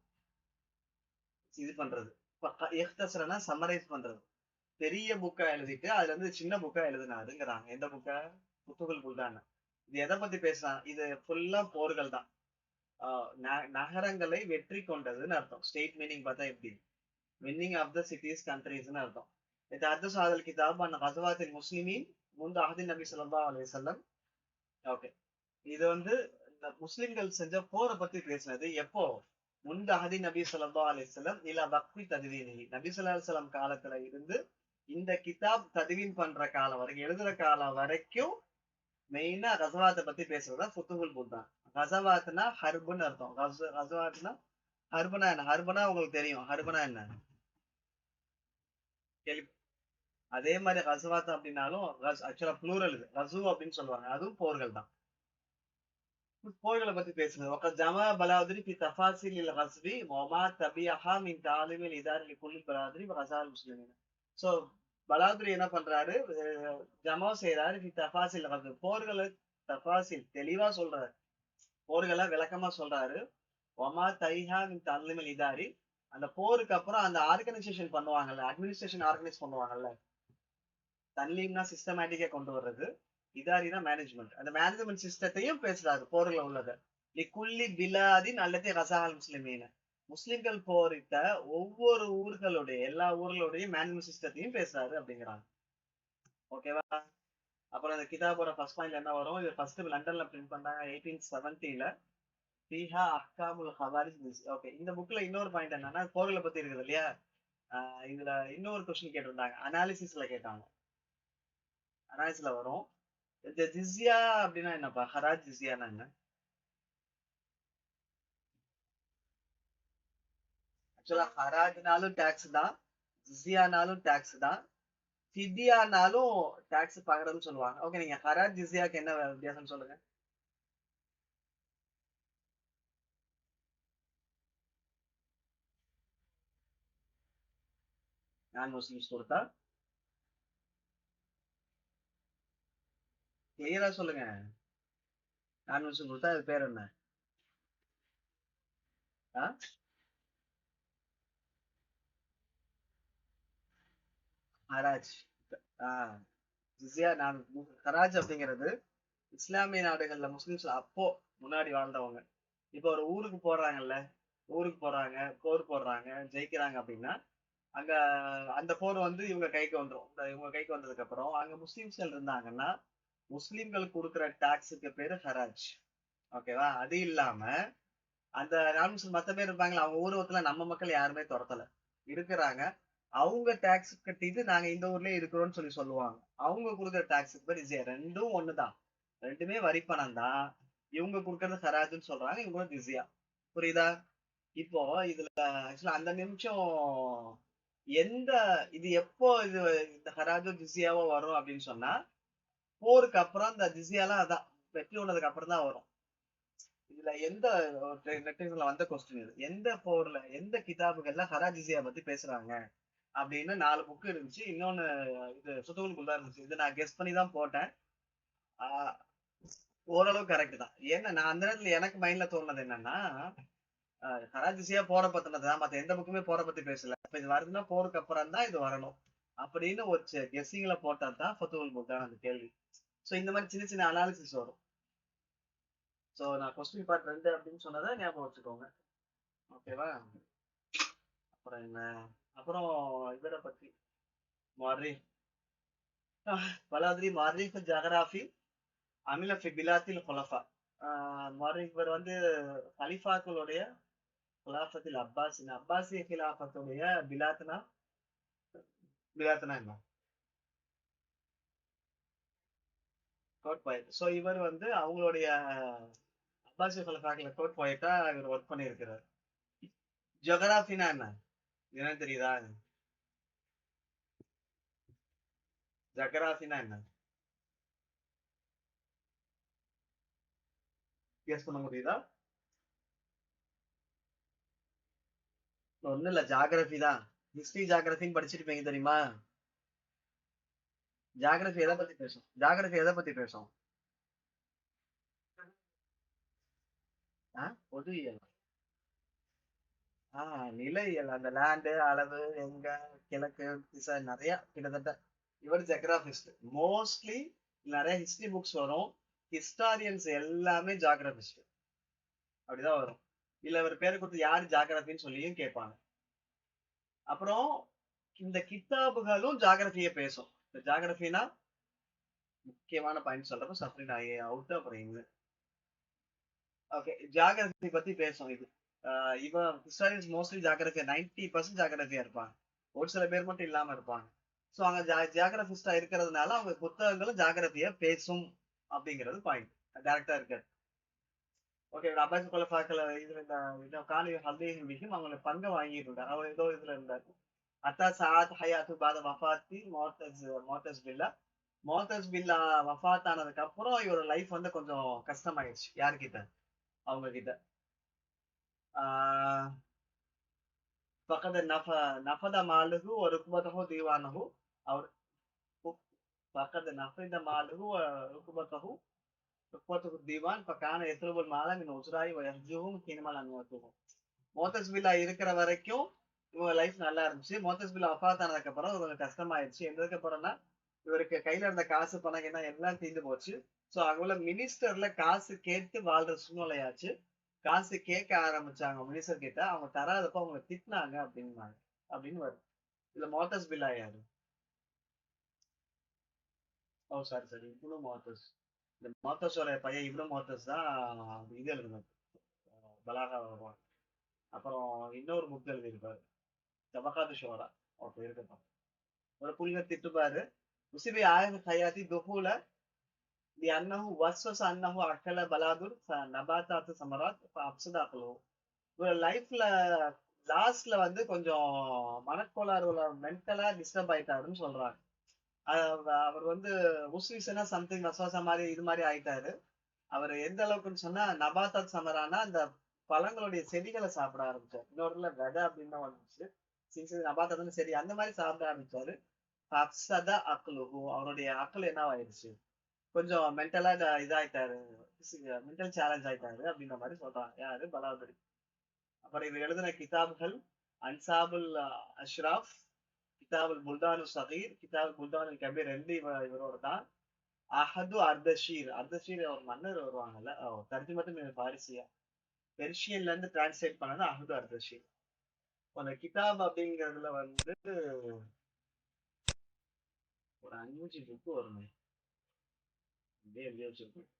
இது பண்றது. எக்தசரனா சம்மரைஸ் பண்றது. பெரிய புக்கா எழுதிட்டு அதுல இருந்து சின்ன புக்கா எழுதினாருங்கிறாங்க. எந்த புக்கா? புத்துகுல் புல்தான். இது எதை பத்தி பேசுறான்? இது ஃபுல்லா போர்கள் தான். நகரங்களை வெற்றி கொண்டதுன்னு அர்த்தம். ஸ்டேட் மீனிங் பார்த்தா எப்படி? வின்னிங் ஆஃப் த சிட்டிஸ் கண்ட்ரீஸ்னு அர்த்தம். يتحدث هذا الكتاب عن غزوات المسلمين منذ عهد النبي صلى الله عليه وسلم. ஓகே. இது இந்த முஸ்லிம்கள் செஞ்ச போரை பத்தி பேசினது. எப்போ? முந்த அஹதி நபி ஸல்லல்லாஹு அலைஹி வஸல்லம் இலா வக்ஃபி தத்வீனிஹி. நபி ஸல்லல்லாஹு அலைஹி வஸல்லம் காலத்துல இருந்து இந்த கிதாப் தத்வீன் பண்ற காலம் வரைக்கும், எழுதுற காலம் வரைக்கும் மெயினா கசவாத்தை பத்தி பேசுறதா ஃபுத்துஹுல் புல்தான். கசவாத்னா ஹர்புன்னு அர்த்தம். கசவாத்னா ஹர்பனா என்ன? ஹர்பனா உங்களுக்கு தெரியும். ஹர்பனா என்ன கேள்வி. அதே மாதிரி கசவாத் அப்படின்னாலும் ஆக்சுவலா ப்ளூரல், இது கசு அப்படின்னு சொல்லுவாங்க. அதுவும் போர்கள் தான். போர்களை பத்தி பேசுனது. وقد جمع بلاذري في تفاصيل الغزو وما تبعها من تعليم الاداره لكل بلاذري وغزا المسلمين. சோ பலாதுரி என்ன பண்றாரு? ஜமா செய்யறாரு. தபாசில் போர்களை தபாசில் தெளிவா சொல்றாரு. போர்களை விளக்கமா சொல்றாரு. ஒமா தைஹா மின் தன்லிமல் இதாரி. அந்த போருக்கு அப்புறம் அந்த ஆர்கனைசேஷன் பண்ணுவாங்கல்ல, அட்மினிஸ்ட்ரேஷன் ஆர்கனைஸ் பண்ணுவாங்கல்ல. தன்லீம்னா சிஸ்டமேட்டிக்கா கொண்டு வர்றது, இதாரினா மேனேஜ்மெண்ட். அந்த மேனேஜ்மெண்ட் சிஸ்டத்தையும் பேசுறாரு போர்ல உள்ளத. லிக்குல்லி பிலாதின் அல்லது ரசால் முஸ்லிமீன. முஸ்லிம்கள் போரிட்ட ஒவ்வொரு ஊர்களுடைய, எல்லா ஊர்களுடைய மேனேஜ்மெண்ட் சிஸ்டத்தையும் பேசுறாரு அப்படிங்கிறாங்க. ஓகேவா? அப்புறம் இந்த கிதாபோட ஃபர்ஸ்ட் பாயிண்ட் என்ன வரும்? இது ஃபர்ஸ்ட் லண்டன்ல பிரிண்ட் பண்ணாங்க 1870ல. ஃபீஹா அஹ்காமுல் ஹவாரிஸ். ஓகே. இந்த புக்ல இன்னொரு பாயிண்ட் என்னன்னா, போர்களை பத்தி இருக்குது இல்லையா, இதுல இன்னொரு கொஸ்டின் கேட்டிருந்தாங்க, அனாலிசிஸ்ல கேட்டாங்க. அனாலிசிஸ்ல வரும். இந்த ஜிஸ்யா அப்படின்னா என்னப்பா? ஹராஜ் ஜிஸ்யானா என்ன? ஆக்சுவலா ஹராஜ்னாலும் டாக்ஸ் தான், ஜிஸ்யானாலும் டாக்ஸ் தான், ஃபிதியானாலும் டாக்ஸ் பாக்குறதுன்னு சொல்லுவாங்க. ஓகே, நீங்க ஹராஜ் ஜிஸ்யாக்கு என்ன வித்தியாசம் சொல்லுங்க. நான் முஸ்லிம்ஸ் கொடுத்தா கிளியரா சொல்லுங்க. நான் முஸ்லிம் கொடுத்தா அது பேர் என்ன? ஹராஜ். ஜிஸ்யா நான் ஹராஜ் அப்படிங்கிறது இஸ்லாமிய நாடுகள்ல முஸ்லிம்ஸ் அப்போ முன்னாடி வாழ்ந்தவங்க இப்போ ஒரு ஊருக்கு போடுறாங்கல்ல, ஊருக்கு போறாங்க, போர் போடுறாங்க, ஜெயிக்கிறாங்க அப்படின்னா அங்க அந்த போர் இவங்க கைக்கு வந்துடும். இவங்க கைக்கு வந்ததுக்கு அப்புறம் அங்க முஸ்லிம்ஸ்கள் இருந்தாங்கன்னா முஸ்லிம்கள் கொடுக்குற டாக்ஸுக்கு பேரு ஹராஜ். ஓகேவா? அது இல்லாம அந்த நான் மத்த பேர் இருப்பாங்களா, அவங்க ஊர்வத்துல நம்ம மக்கள் யாருமே துரத்தல இருக்கிறாங்க. அவங்க டாக்ஸ் கட்டிட்டு நாங்க இந்த ஊர்லயே இருக்கிறோம்னு சொல்லுவாங்க. அவங்க கொடுக்குற டாக்ஸுக்கு பேர் ஜியா. ரெண்டும் ஒண்ணுதான், ரெண்டுமே வரி பணம் தான். இவங்க கொடுக்கறது ஹராஜுன்னு சொல்றாங்க, இவங்க ஜிசியா. புரியுதா? இப்போ இதுல ஆக்சுவலா அந்த நிமிஷம் எந்த இது எப்போ இந்த ஹராஜோ ஜிசியாவோ வரும் அப்படின்னு சொன்னா, போருக்கு அப்புறம் இந்த ஜிசியாலாம் அதான் வெற்றி உள்ளதுக்கு அப்புறம் தான் வரும். இதுல எந்த நெட்டிசன்ல வந்த கொஸ்டின் இது, எந்த போர்ல எந்த கிதாபுகள்ல ஹராஜிசியா பத்தி பேசுறாங்க அப்படின்னு 4 புக் இருந்துச்சு. இன்னொன்னு இது சுத்தகுல் குல்தா இருந்துச்சு. இது நான் கெஸ் பண்ணி தான் போட்டேன். ஓரளவு கரெக்ட் தான். ஏன்னா நான் அந்த நேரத்துல எனக்கு மைண்ட்ல தோணுனது என்னன்னா, கராச்சிசியா போரை பத்தினதுதான், மத்த எந்த புக்குமே போரை பத்தி பேசல. இப்ப இது வருதுன்னா போருக்கு அப்புறம் தான் இது வரணும் அப்படின்னு ஒரு கெஸ்ஸிங்ல போட்டா தான் ஃபத்துல் முல்தான் அந்த கேள்வி. சோ இந்த மாதிரி சின்ன சின்ன அனாலிசிஸ் வரும். சோ நான் கொஸ்டின் பார்ட் 2 அப்படின்னு சொன்னதை ஞாபகம் வச்சுக்கோங்க. ஓகேவா? அப்புறம் என்ன, அப்புறம் இவரை பத்தி முஅர்ரிஃப் பலாத்ரி முஅர்ரிஃப் ஜகராஃபி அமில ஃபி பிலாத்தில் குலஃபா. முஅர்ரிஃப் இவர் வந்து கலிஃபாக்களுடைய கிலாஃபத்தில் அப்பாசின் அப்பாசிய கிலாஃபத்துடைய பிலாத்னா என்ன கோட் பாயிண்ட். ஸோ இவர் வந்து அவங்களுடைய அப்பாசிய கிலாஃபாக்ல கோட் பாயிண்டா இவர் ஒர்க் பண்ணியிருக்கிறார். ஜியோகிராஃபினா என்ன தெரியுதா? ஜக்ராஃபினா என்ன கெஸ் பண்ண முடியுதா? ஒண்ணும் இல்ல, ஜாகிரபி தான். ஹிஸ்டரி ஜாகிரபின்னு படிச்சிருப்பீங்க தெரியுமா? ஜாகிரபி எதை பத்தி பேசும்? ஜாகிரபி எதை பத்தி பேசும்? பொது இயல். நிலையியல். அந்த லேண்டு அளவு எங்க கிழக்கு திசை நிறைய கிட்டத்தட்ட. இவர் ஜெக்ராபிஸ்ட். மோஸ்ட்லி நிறைய ஹிஸ்டரி புக்ஸ் வரும், ஹிஸ்டாரியன்ஸ் எல்லாமே ஜாகிரபிஸ்ட் அப்படிதான் வரும். இல்ல இவர் பேரை கொடுத்து யாரு ஜாகிரபின்னு சொல்லியும் கேட்பாங்க. அப்புறம் இந்த கித்தாபுகளும் ஜாகிரபிய பேசும். இந்த ஜாகிரபினா முக்கியமான பாயிண்ட் சொல்றப்ப சப்ரின் அவுட். அப்புறம் இங்க ஓகே, ஜாகிரபி பத்தி பேசும் இது. இவன் ஹிஸ்டாரியன்ஸ் மோஸ்ட்லி ஜாகிரபியா 90% ஜாகிரபியா இருப்பாங்க, ஒரு சில பேர் மட்டும் இல்லாம இருப்பாங்க. ஸோ அங்க ஜியாகிரபிஸ்டா இருக்கிறதுனால அவங்க புத்தகங்களும் ஜாகிரபியா பேசும் அப்படிங்கிறது பாயிண்ட். டேரக்டா இருக்காது. ஓகே, அப்பாஸ் கொலஃபாக்கள் இதுல இந்த காலி ஹல்தேஹிம் அவங்களை பங்கை வாங்கிட்டு இருந்தார். அவர் ஏதோ இதுல இருந்தார். அத்தா சாத் ஹயாத்து பாத வஃபாத்தி மோத்தஸ் பில்லா. மோத்தஸ் பில்லா வஃபாத் ஆனதுக்கு அப்புறம் இவரோட லைஃப் வந்து கொஞ்சம் கஷ்டமாயிடுச்சு. யாருக்கிட்ட? அவங்க கிட்ட. பக்கத்து நஃபத மாலுகு ஒரு ருக்பத்தஹு தீவானஹு. அவர் பக்கத்து நஃபத மாலுகு ருக்பத்தஹு ருக்பத்தஹு தீவான் பக்கான எத்ருபுல் மால மின் உஸ்ராய் வயஹ்ஜுஹும் ஹீனமல் அன்வத்துஹும். மோத்தஸ் பில்லா இருக்கிற வரைக்கும் இவங்க லைஃப் நல்லா இருந்துச்சு. மோத்தஸ் பில்லா வஃபாத் ஆனதுக்கு அப்புறம் கொஞ்சம் கஷ்டமாயிடுச்சு. எந்ததுக்கு அப்புறம்னா இவருக்கு கையில இருந்த காசு பணம் என்ன எல்லாம் தீர்ந்து போச்சு. ஸோ அங்குள்ள மினிஸ்டர்ல காசு கேட்டு வாழ்ற சூழ்நிலையாச்சு. காசு கேட்க ஆரம்பிச்சாங்க மினிஸ்டர் கிட்ட. அவங்க தராதப்ப அவங்க திட்டினாங்க அப்படின்னாங்க அப்படின்னு வரும். இதுல மோத்தஸ் பில்லா யாரு? ஓ சாரி, இப்னு மோத்தஸ். இந்த மோத்தஸோட பையன் இப்னு மோத்தஸ் தான் இது எழுதுனது, பலாகா வருவான். அப்புறம் இன்னொரு புக் எழுதியிருப்பாரு, தபகாத்து ஷோரா. அவர் இருக்கட்டும். ஒரு புள்ளிங்க திட்டுப்பாரு. உசிபி ஆயது ஹயாத்தி துஹூல لأنه وسوس أنه أكل بلادر نباتات ثمرات فأفسد عقله. ஒரு லைஃப்ல லாஸ்ட்ல வந்து கொஞ்சம் மனக்கோளாறு, மென்டலா டிஸ்டர்ப் ஆயிட்டாருன்னு சொல்றாங்க. அவர் வந்து உஸ்விசனா சம்திங் வசவாச மாதிரி இது மாதிரி ஆயிட்டாரு. அவர் எந்த அளவுக்குன்னு சொன்னா நபாத்தாத் சமரானா அந்த பழங்களுடைய செடிகளை சாப்பிட ஆரம்பிச்சாரு. இன்னொருல விதை அப்படின்னு தான் வந்துச்சு. சின்ன நபாத்தாத்னு சரி அந்த மாதிரி சாப்பிட ஆரம்பிச்சாரு. அப்சதா அக்லுஹு, அவருடைய அக்கள் என்ன ஆயிடுச்சு, கொஞ்சம் மென்டலா இதாயிட்டாரு, மென்டல் சேலஞ்ச் ஆயிட்டாரு அப்படின்ற மாதிரி சொல்றாங்க. யாரு? பலாதுரி. அப்புறம் இவர் எழுதின கிதாபுகள் அன்சாபுல் அஷ்ராஃப், கிதாபுல் புல்தானு சகீர், கிதாபுல் புல்தானு கபீர், ரெண்டு இவரோட தான். அஹது அர்தஷீர். அர்தஷீர் ஒரு மன்னர் வருவாங்கல்ல, தர்ஜுமத்து பாரிசியா, பெர்ஷியன்ல இருந்து டிரான்ஸ்லேட் பண்ணது அஹது அர்தஷீர். அந்த கிதாப் அப்படிங்கிறதுல வந்து ஒரு 5 புக்கு வருமே, அப்படியே எழுதி வச்சிருக்கேன்.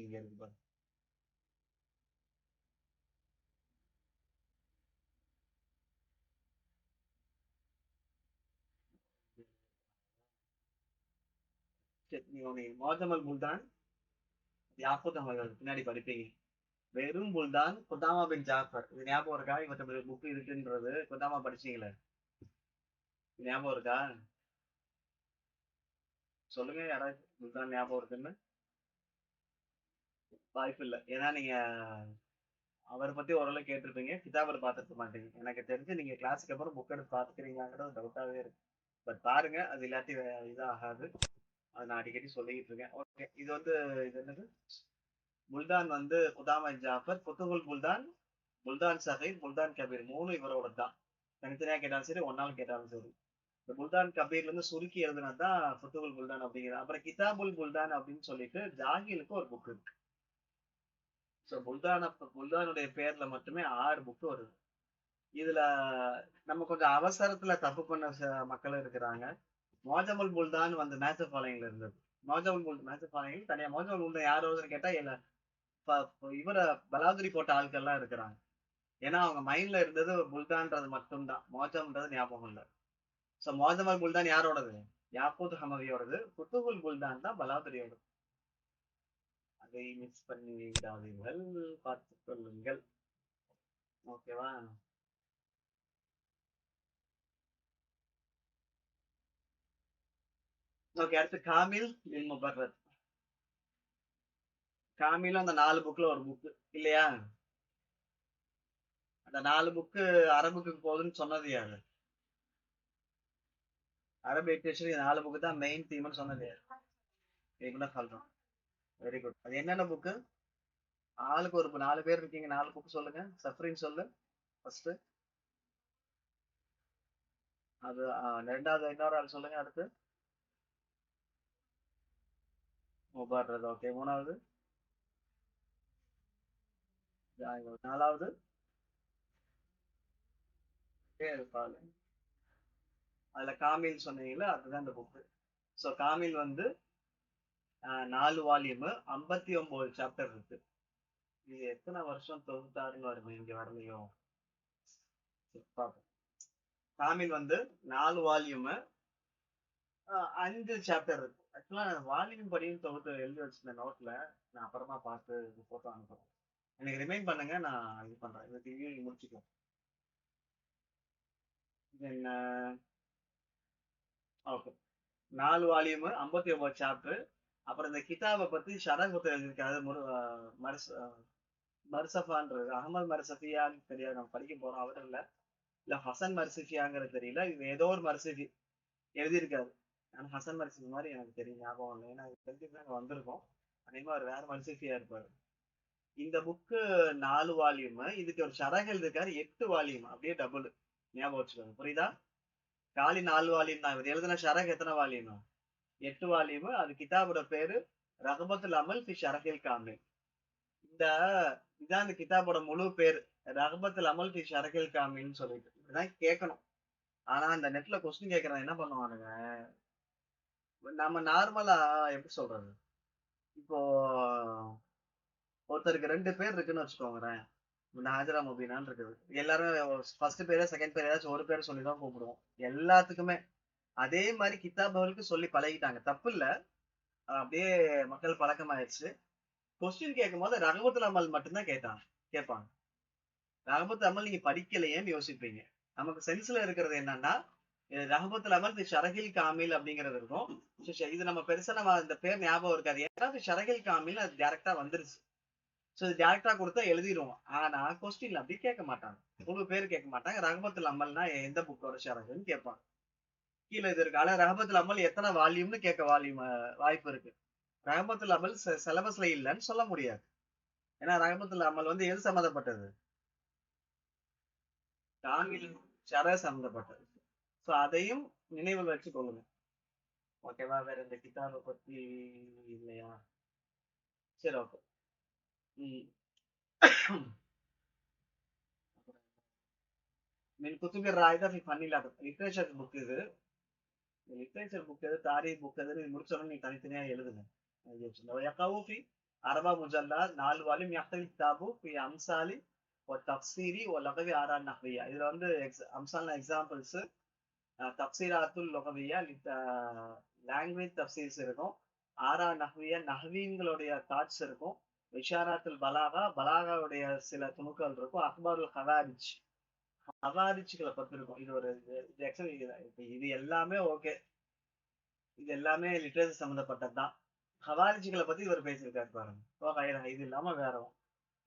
இங்க இருக்கு பாரு. மோஜமல் புல்தான் யாக்கூத் அவர்கள் பின்னாடி படிப்பீங்க. வெறும் புல்தான் குதாமா பின் ஜாஃபர். இது ஞாபகம் இருக்கா? இவற்றை புக் இருக்குன்றது குதாமா படிச்சீங்களே, ஞாபகம் இருக்கா? சொல்லுங்க, யாராவது புல்தான் ஞாபகம் இருக்குன்னு. வாய்ப்பு இல்லை, ஏன்னா நீங்க அவரை பத்தி ஓரளவு கேட்டிருப்பீங்க, கிதாபர் பார்த்துருக்க மாட்டீங்க. எனக்கு தெரிஞ்சு நீங்க கிளாஸுக்கு அப்புறம் புக் எடுத்து பார்த்துக்கிறீங்களாங்கிறது டவுட்டாவே இருக்கு. பட் பாருங்க, அது இல்லாட்டி இதாகாது. அதை நான் அடிக்கடி சொல்லிக்கிட்டு இருக்கேன். ஓகே, இது வந்து இது என்னது, புல்தான் வந்து குதாமா ஜாஃபர், புத்துகுல் புல்தான், புல்தான் சஹீர், புல்தான் கபீர், மூணு இவரோட தான். தனித்தனியா கேட்டாலும் சரி, ஒன்னாலும் கேட்டாலும் சரி. இந்த புல்தான் கபீர்ல இருந்து சுருக்கி எழுதுனதுதான் புத்துகுல் புல்தான் அப்படிங்கிறது. அப்புறம் கிதாபுல் புல்தான் அப்படின்னு சொல்லிட்டு ஜாகிலுக்கு ஒரு புக் இருக்கு. ஸோ புல்தானுடைய பேர்ல மட்டுமே 6 புக் வருது. இதுல நம்ம கொஞ்சம் அவசரத்துல தப்பு பண்ண மக்கள் இருக்கிறாங்க. மோஜமுல் புல்தான் வந்து மேட்ச் ஃபாலோயிங்ல இருந்தது. மோஜமுல் புல் மேட்ச் ஃபாலோயிங் தனியா, மோஜமுல் புல்தான் யார் ஒருத்தர் கேட்டா இல்ல, இவர பலாதுரி போட்ட ஆட்கள் எல்லாம் இருக்கிறாங்க. ஏன்னா அவங்க மைண்ட்ல இருந்தது புல்தான்றது மட்டும்தான், மோஜம்ன்றது ஞாபகம் இல்லை. சோ மோஜமல் புல்தான் யாரோடது? யாக்கூத் ஹமவியோடது. புத்துகுல் புல்தான் தான் பலாதுரியோடது. அதை மிஸ் பண்ணி விடாதீர்கள், பார்த்துக் கொள்ளுங்கள். ஓகேவா? ஓகே, அடுத்து காமில் இல் முபர்ரத். காமிலும் அந்த 4 புக்ல ஒரு புக் இல்லையா? அந்த 4 புக்கு அரபுக்கு போகுதுன்னு சொன்னது யாரு? அரபு லிட்ரேச்சர் 4 புக்கு தான் மெயின் தீம்னு சொன்னது யாரு? இப்னு கல்துன். Very good. அது என்னென்ன புக்கு? ஆளுக்கு ஒரு 4 பேர் இருக்கீங்க, 4 புக் சொல்லுங்க. சஃப்ரின் சொல்லு ஃபர்ஸ்ட். அது ரெண்டாவது இன்னொரு ஆள் சொல்லுங்க அடுத்து. முபர்ரத். ஓகே, மூணாவது? நாலாவது? இருப்பாள். அதுல காமில் சொன்னீங்கல்ல, அதுதான் இந்த புக்கு. ஸோ காமில் வந்து 4 வால்யூமு, 59 சாப்டர் இருக்கு. இது எத்தனை வருஷம் தொகுத்தாருன்னு வருது, இங்க வரலையோ? காமில் வந்து 4 வால்யூமு, 5 சாப்டர் இருக்கு. ஆக்சுவலா வால்யூம் படியும் தொகுத்து எழுதி வச்சிருந்த நோட்ல, நான் அப்புறமா பார்த்து போட்டோ அனுப்புறேன். எனக்கு ரிமைண்ட் பண்ணுங்க, நான் இது பண்றேன். இந்த ரிவ்யூ முடிச்சுக்கலாம். Then okay, 4 volume, 59 chapter. அப்புறம் இந்த கிதாபை பத்தி ஷரகுத்து எழுதியிருக்காரு மர்சஃபான்றது. அகமது மர்சஃபியான்னு தெரியாது, நம்ம படிக்க போறோம். அவர் இல்ல ஹசன் மர்சிஃபியாங்கிறது தெரியல. இது ஏதோ ஒரு மர்சிஃபி எழுதியிருக்காரு. ஆனா ஹசன் மர்சிஃபி மாதிரி எனக்கு தெரியும், ஞாபகம் இல்லை. ஏன்னா தெரிஞ்சுதான் அங்க வந்திருக்கோம். அதே மாதிரி வேற மர்சிஃபியா இருப்பாரு. இந்த புக்கு 4 வால்யூம். இதுக்கு ஒரு ஷரஹ் எழுதிருக்காரு 8 வால்யூம், அப்படியே டபுள். ஞாபகம் வச்சுக்கோங்க, புரியுதா? காலி 4 வால்யூம் தான். இவர் எழுதின ஷரஹ் எத்தனை வால்யூம்? 8 வால்யூம். அது கிதாபோட பேரு ரஹபத்துல் அமல் ஃபி ஷரஹில் காமில். இந்த இதான் இந்த கிதாபோட முழு பேரு, ரஹபத்துல் அமல் ஃபி ஷரஹில் காமில்னு சொல்லிட்டு. இப்படிதான் கேட்கணும். ஆனா இந்த நெட்ல கொஸ்டின் கேட்கறவன் என்ன பண்ணுவானுங்க, நம்ம நார்மலா எப்படி சொல்றது, இப்போ ஒருத்தருக்கு 2 பேர் இருக்குன்னு வச்சுக்கோங்களேன். ஹாஜரா முபீனான்னு இருக்குது. எல்லாரும் ஃபர்ஸ்ட் பேரு செகண்ட் பேர் ஏதாச்சும் ஒரு பேர் சொல்லிதான் கூப்பிடுவோம் எல்லாத்துக்குமே. அதே மாதிரி கிதாபுகளுக்கு சொல்லி பழகிட்டாங்க, தப்பு இல்ல. அப்படியே மக்கள் பழக்கமாயிடுச்சு. கொஸ்டின் கேட்கும் போது ரஹமத்துல் அமல் மட்டும்தான் கேட்பாங்க. ரஹமத்துல் அமல் நீங்க படிக்கலையேன்னு யோசிப்பீங்க. நமக்கு சென்ஸ்ல இருக்கிறது என்னன்னா, ரஹமத்துல் அமல் தி ஷரஹில் காமில் அப்படிங்கிறது இருக்கும். இது நம்ம பெருசா நம்ம இந்த பேர் ஞாபகம் இருக்காது. ஏன்னா ஷரஹில் காமில் அது டேரக்டா வந்துருச்சு. ஸோ இது டேரக்டா கொடுத்தா எழுதிடுவோம். ஆனா கொஸ்டின்ல அப்படி கேட்க மாட்டாங்க. முழு பேர் கேட்க மாட்டாங்க. ரஹமத்துல் அமல்னா எந்த புக்கோட ஷரஹுன்னு கேட்பாங்க. கீழே இது இருக்கு. ஆனா ரஹமத்துல் அமல் எத்தனை வால்யூம்னு கேட்க வாய்ப்பு இருக்கு. ரஹமத்துல் அமல் சிலபஸ்ல இல்லைன்னு சொல்ல முடியாது. ஏன்னா ரஹமத்துல் அமல் வந்து எது சம்மந்தப்பட்டது? காமில் ஷரஹ் சம்மந்தப்பட்டது. ஸோ அதையும் நினைவில் வச்சு கொள்ளுங்க. ஓகேவா? வேற இந்த கிதாபை பத்தி இல்லையா? சரி, ஓகே. மின் குத்துபி ராய்தா ஃபி ஃபன்னில் அதப். லிட்ரேச்சர் புக் இது. லிட்ரேச்சர் புக் எது, தாரீக் புக் எதுன்னு முடிச்சோன்னு நீ தனித்தனியா எழுதுங்க. யகவு ஃபி அரபா முஜல்லா 4 வால்யூம். யஹ்தவி கிதாபு ஃபி அம்சாலி ஒ தஃப்சீரி ஒ லகவி ஆரா நஹ்வியா. இதுல வந்து அம்சால்னா எக்ஸாம்பிள்ஸ், தப்சீராத்துல் லொகவியா லாங்குவேஜ் தப்சீர்ஸ் இருக்கும். ஆரா நஹ்வியா நஹ்வீன்களுடைய தாட்ஸ் இருக்கும். விஷாராத்துல் பலாகா பலாகாவுடைய சில துணுக்கள் இருக்கும். அக்பருல் ஹவாரிஜ் ஹவாரிஜ்களை பத்தி இருக்கும். இது ஒரு இது எல்லாமே ஓகே. இது எல்லாமே லிட்ரேச்சர் சம்பந்தப்பட்டது தான். ஹவாரிஜ்களை பத்தி இவர் பேசியிருக்காரு பாருங்க. இது இல்லாம வேற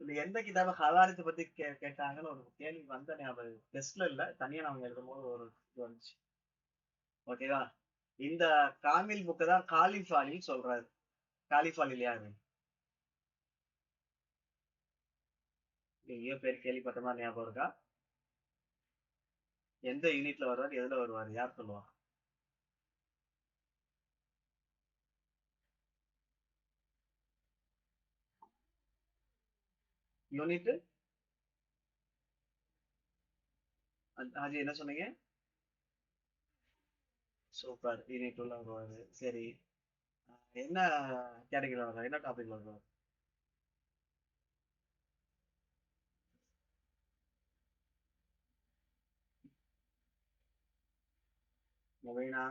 இது எந்த கிதாப ஹவாரிஜ் பத்தி கேட்டாங்கன்னு ஒரு கேள்வி வந்த ஞாபகம். டெஸ்ட்ல இல்ல, தனியா அவங்க எழுதும் போது ஒரு இது வந்துச்சு. ஓகேவா? இந்த காமில் புக்கு தான் காலிஃபாலில் சொல்றாரு. காலிஃபாலில் யாரு? எங்கேயோ பேர் கேள்விப்பட்ட மாதிரி ஞாபகம் இருக்கா? எந்த யூனிட்ல வருவார், எதுல வருவார், யார் சொல்லுவா? யூனிட் ஹாஜி என்ன சொன்னீங்க? சூப்பர், யூனிட் உள்ள வருவாரு. சரி, என்ன கேட்டகரியில் வருவார், என்ன டாபிக்ல வருவார்? மொபைனா,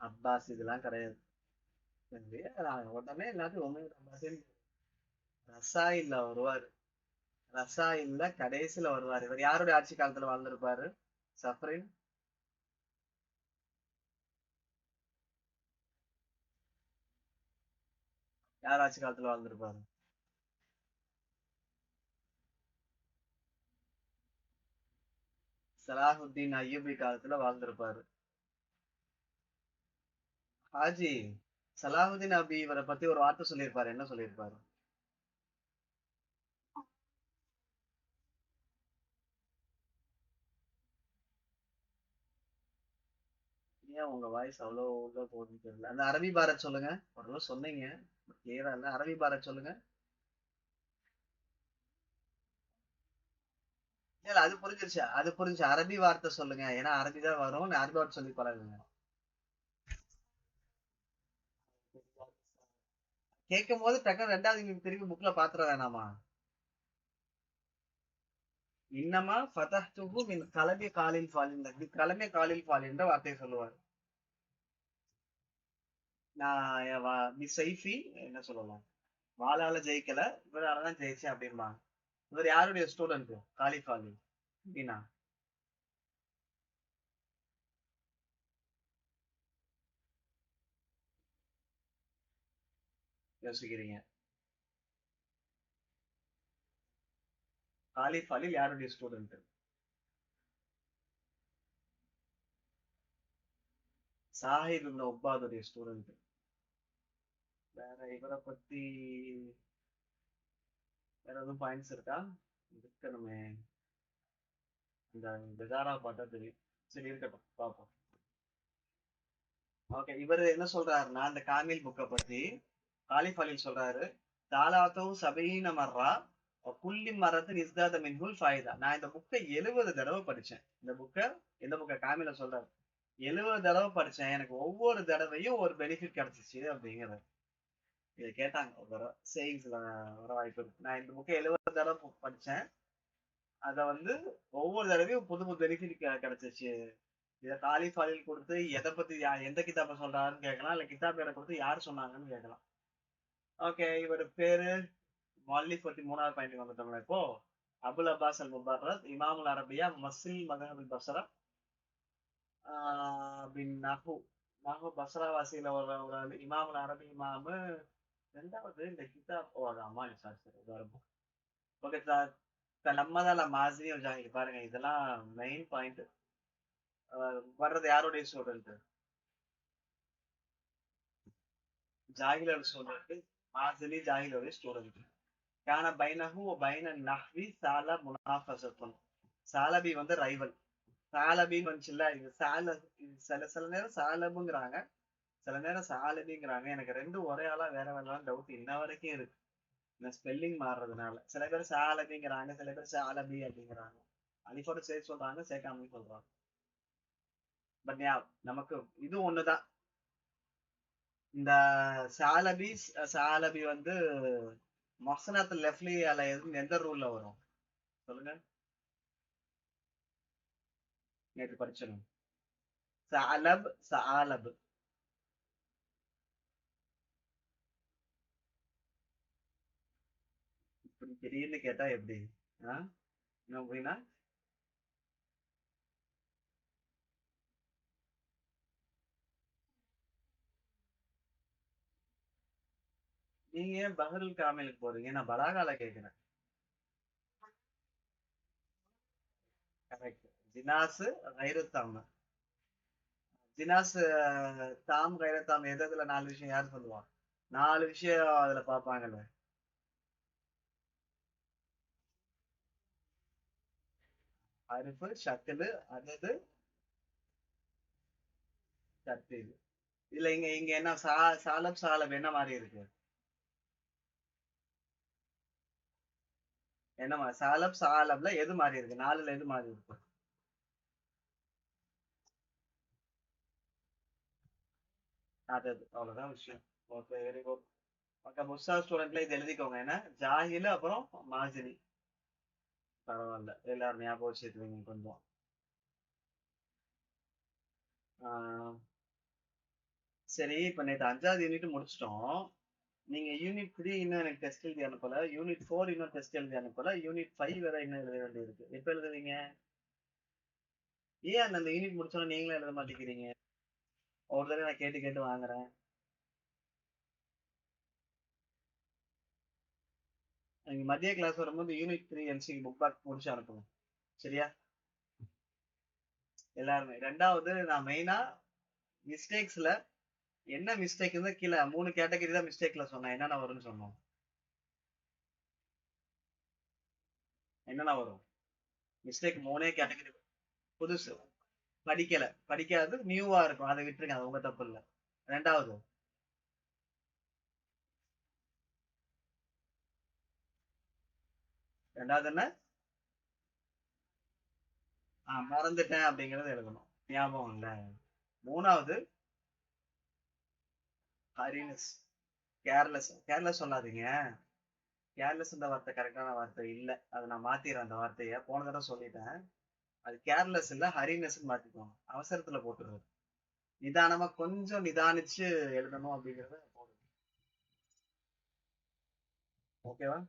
அப்பாஸ் இதெல்லாம் கிடையாது. உடனே எல்லாத்தையும் ஒண்ணு அப்பாஸ். ரசாயில்ல வருவாரு. ரசாயில்ல கடைசியில வருவாரு. இவர் யாருடைய ஆட்சி காலத்துல வாழ்ந்திருப்பாரு? சஃப்ரின். யார் ஆட்சி காலத்துல வாழ்ந்திருப்பாரு? சலாஹுத்தீன் அய்யூபி காலத்துல வாழ்ந்திருப்பாரு. ஹாஜி, சலாஹுதீன் அபி இவரை பத்தி ஒரு வார்த்தை சொல்லியிருப்பாரு, என்ன சொல்லியிருப்பாரு? ஏன் உங்க வாய்ஸ் அவ்வளவு உள்ள போகுதுன்னு தெரியல. அந்த அரபி பாரத் சொல்லுங்க. ஓரளவு சொன்னீங்க, கிளியரா இல்ல. அரபி பாரத் சொல்லுங்க. இல்ல, அது புரிஞ்சிருச்சு, அது புரிஞ்சு. அரபி வார்த்தை சொல்லுங்க, ஏன்னா அரபி தான் வரும். அரபி வார்த்தை சொல்லி பழகுங்க. கேட்கும் போது டக்குனு ரெண்டாவது நீங்க திருப்பி புக்ல பாத்துற வேணாமா? இன்னமா ஃபதஹ்துஹு மின் கலமி காலில் ஃபாலின், கலமி காலில் ஃபாலின் என்ற வார்த்தையை சொல்லுவார். நான் சைஃபி என்ன சொல்லலாம், வாளால ஜெயிக்கல, இவராலதான் ஜெயிச்சேன் அப்படிம்பாங்க. இவர் யாருடைய ஸ்டூடெண்ட்? காலிஃப் அலி அப்படின்னா யோசிக்கிறீங்க? காலிஃப் அலி யாருடைய ஸ்டூடெண்ட்? சாஹிப் இப்னு உப்பாதுடைய ஸ்டூடெண்ட். வேற இவரை பத்தி வேற எதுவும் பாயிண்ட்ஸ் இருக்கா? இருக்கணுமே. இந்த பெஜாரா பார்த்தா தெரியும். சரி, இருக்கட்டும், பார்ப்போம். ஓகே, இவர் என்ன சொல்றாருன்னா, இந்த காமில் புக்கை பத்தி காலிஃப் அலி சொல்றாரு, தாலாத்தோ சபீன மர்ரா குல்லி மரத்து இஸ்தாத மின்ஹுல் ஃபாயிதா. நான் இந்த புக்கை 70 தடவை படிச்சேன். இந்த புக்கை, எந்த புக்கை காமில சொல்றாரு, 70 தடவை படிச்சேன், எனக்கு ஒவ்வொரு தடவையும் ஒரு பெனிஃபிட் கிடைச்சிச்சு அப்படிங்கிறது. இதை கேட்டாங்க ஒரு தடவை, சேவிங்ஸ்ல வர வாய்ப்பு இருக்கு. நான் இந்த புக்கை 70 தடவை படிச்சேன், அத வந்து ஒவ்வொரு தடவையும் புது புது பெனிஃபிட் கிடைச்சிச்சு. இதை காலிஃப் அலில் கொடுத்து எதை பத்தி எந்த கிதாபை சொல்றாருன்னு கேட்கலாம், இல்ல கிதாப் பேரை கொடுத்து யார் சொன்னாங்கன்னு கேட்கலாம். ஓகே, இவர் பேரு மல்லி 43வது பாயிண்ட் வந்துட்டோம்ல இப்போ. அபுல் அப்பாஸ் அல் முபர்ரத், இமாமுல் அரபியா, மஸ்ரி மதஹபுல் பஸ்ரா, பின் நஹு. நஹு பஸ்ரா வாசியில ஒரு இமாமுல் அரபி இமாமு. ரெண்டாவது இந்த கிதாப் ஓ அது அம்மானி, சாரி சாரி வரும். ஓகே சார், நம்மதால மாசி ஜாஹிலி பாருங்க, இதெல்லாம் மெயின் பாயிண்ட். வர்றது யாருடைய ஸ்டூடெண்ட்? ஜாகிலோட ஸ்டூடெண்ட். மாசிலி ஜாகிலோட ஸ்டூடெண்ட். கான பைனஹு பைன நஹ்வி சால முனாஃபசத்துன். சாலபி வந்து ரைவல். சாலபின்னு வந்துச்சுல்ல, இது இது சில சில நேரம் சாலபுங்கிறாங்க, சில நேரம் சாலபிங்கிறாங்க. எனக்கு ரெண்டும் ஒரே ஆளா வேற வேற டவுட் இன்ன வரைக்கும் இருக்கு, இந்த ஸ்பெல்லிங் மாறுறதுனால. சில பேர் சாலபிங்கிறாங்க, சில பேர் சாலபி அப்படிங்கிறாங்க. அலிஃபோட சேர்த்து சொல்றாங்க, சேர்க்காம சொல்றாங்க. பட் நமக்கு இது ஒண்ணுதான். இந்த சாலபி, சாலபி வந்து மொஹசனாத் லெஃப்லி அல்ல எந்த ரூல்ல வரும் சொல்லுங்க? நேற்று படிச்சிடும். சாலப் சாலப். இப்படி திடீர்னு கேட்டா எப்படி? ஆஹ் என்ன அப்படின்னா, நீங்க ஏன் பஹருல் காமிலுக்கு போறீங்க? நான் பலாகால கேட்கிறேன். கரெக்ட். ஜினாஸ் கைருத்தாம். ஜினாஸ் தாம் கைரத்தாம் எதுல 4 விஷயம் யார் சொல்லுவா? 4 விஷயம் அதுல பாப்பாங்கல்ல. அரிப்பு, ஷக்கிலு, அதது, தர்தீல். இதுல இங்க இங்க என்ன சாலப் சாலப் என்ன மாதிரி இருக்கு? என்னமா சாலப் சாலப்ல எது மாதிரி இருக்கு? 4ல எது மாதிரி இருக்கு? அதது. அவ்வளவுதான் விஷயம். Okay, very good. ஓகே, முஸ்தா ஸ்டூடெண்ட்ல இது எழுதிக்கோங்க. என்ன ஜாஹில் அப்புறம் மாஜினி. பரவாயில்ல, எல்லாரும் ஞாபகம் வச்சுருக்கீங்க கொஞ்சம். ஆஹ் சரி, இப்ப நேற்று 5வது யூனிட் முடிச்சிட்டோம். நீங்க யூனிட் 3 இன்னும் எனக்கு டெஸ்ட் எழுதி அனுப்பல, யூனிட் 4 இன்னும் டெஸ்ட் எழுதி அனுப்பல, யூனிட் 5 வேற இன்னும் எழுத வேண்டியது இருக்கு. எப்ப எழுதுவீங்க? ஏன் அந்த யூனிட் முடிச்சோன்னா நீங்களும் எழுத மாட்டேங்கிறீங்க? ஒரு தடவை நான் கேட்டு கேட்டு வாங்குறேன். நீங்க மதிய கிளாஸ் வரும்போது யூனிட் 3 எம்சி புக் பேக் முடிச்சு அனுப்புங்க. சரியா? எல்லாருமே. 2வது, நான் மெயினா மிஸ்டேக்ஸ்ல என்ன மிஸ்டேக் இருந்தா கீழே 3 கேட்டகரி தான் மிஸ்டேக்ல சொன்னேன். என்னென்ன வரும்னு சொன்னோம்? என்னென்ன வரும்? Mistake 3 category. புதுசு, படிக்கல, படிக்காது, நியூவா இருக்கும், அதை விட்டுருங்க, அது உங்க தப்பு இல்ல. 2வது, 2வது என்ன? மறந்துட்டேன் அப்படிங்கறது எழுதணும். ஞாபகம் இல்ல. 3வது, ஹரினஸ். கேர்லெஸ். கேர்லெஸ் சொல்லாதீங்க. கேர்லெஸ் இந்த வார்த்தை கரெக்டான வார்த்தை இல்ல. அதை நான் மாத்திடுறேன். அந்த வார்த்தையை போன தடவை சொல்லிட்டேன். அது கேர்லெஸ் இல்ல, ஹரினஸ் மாத்திக்கோங்க. அவசரத்துல போட்டுருது. நிதானமா கொஞ்சம் நிதானிச்சு எழுதணும் அப்படிங்கறத போடுங்க. ஓகேவா?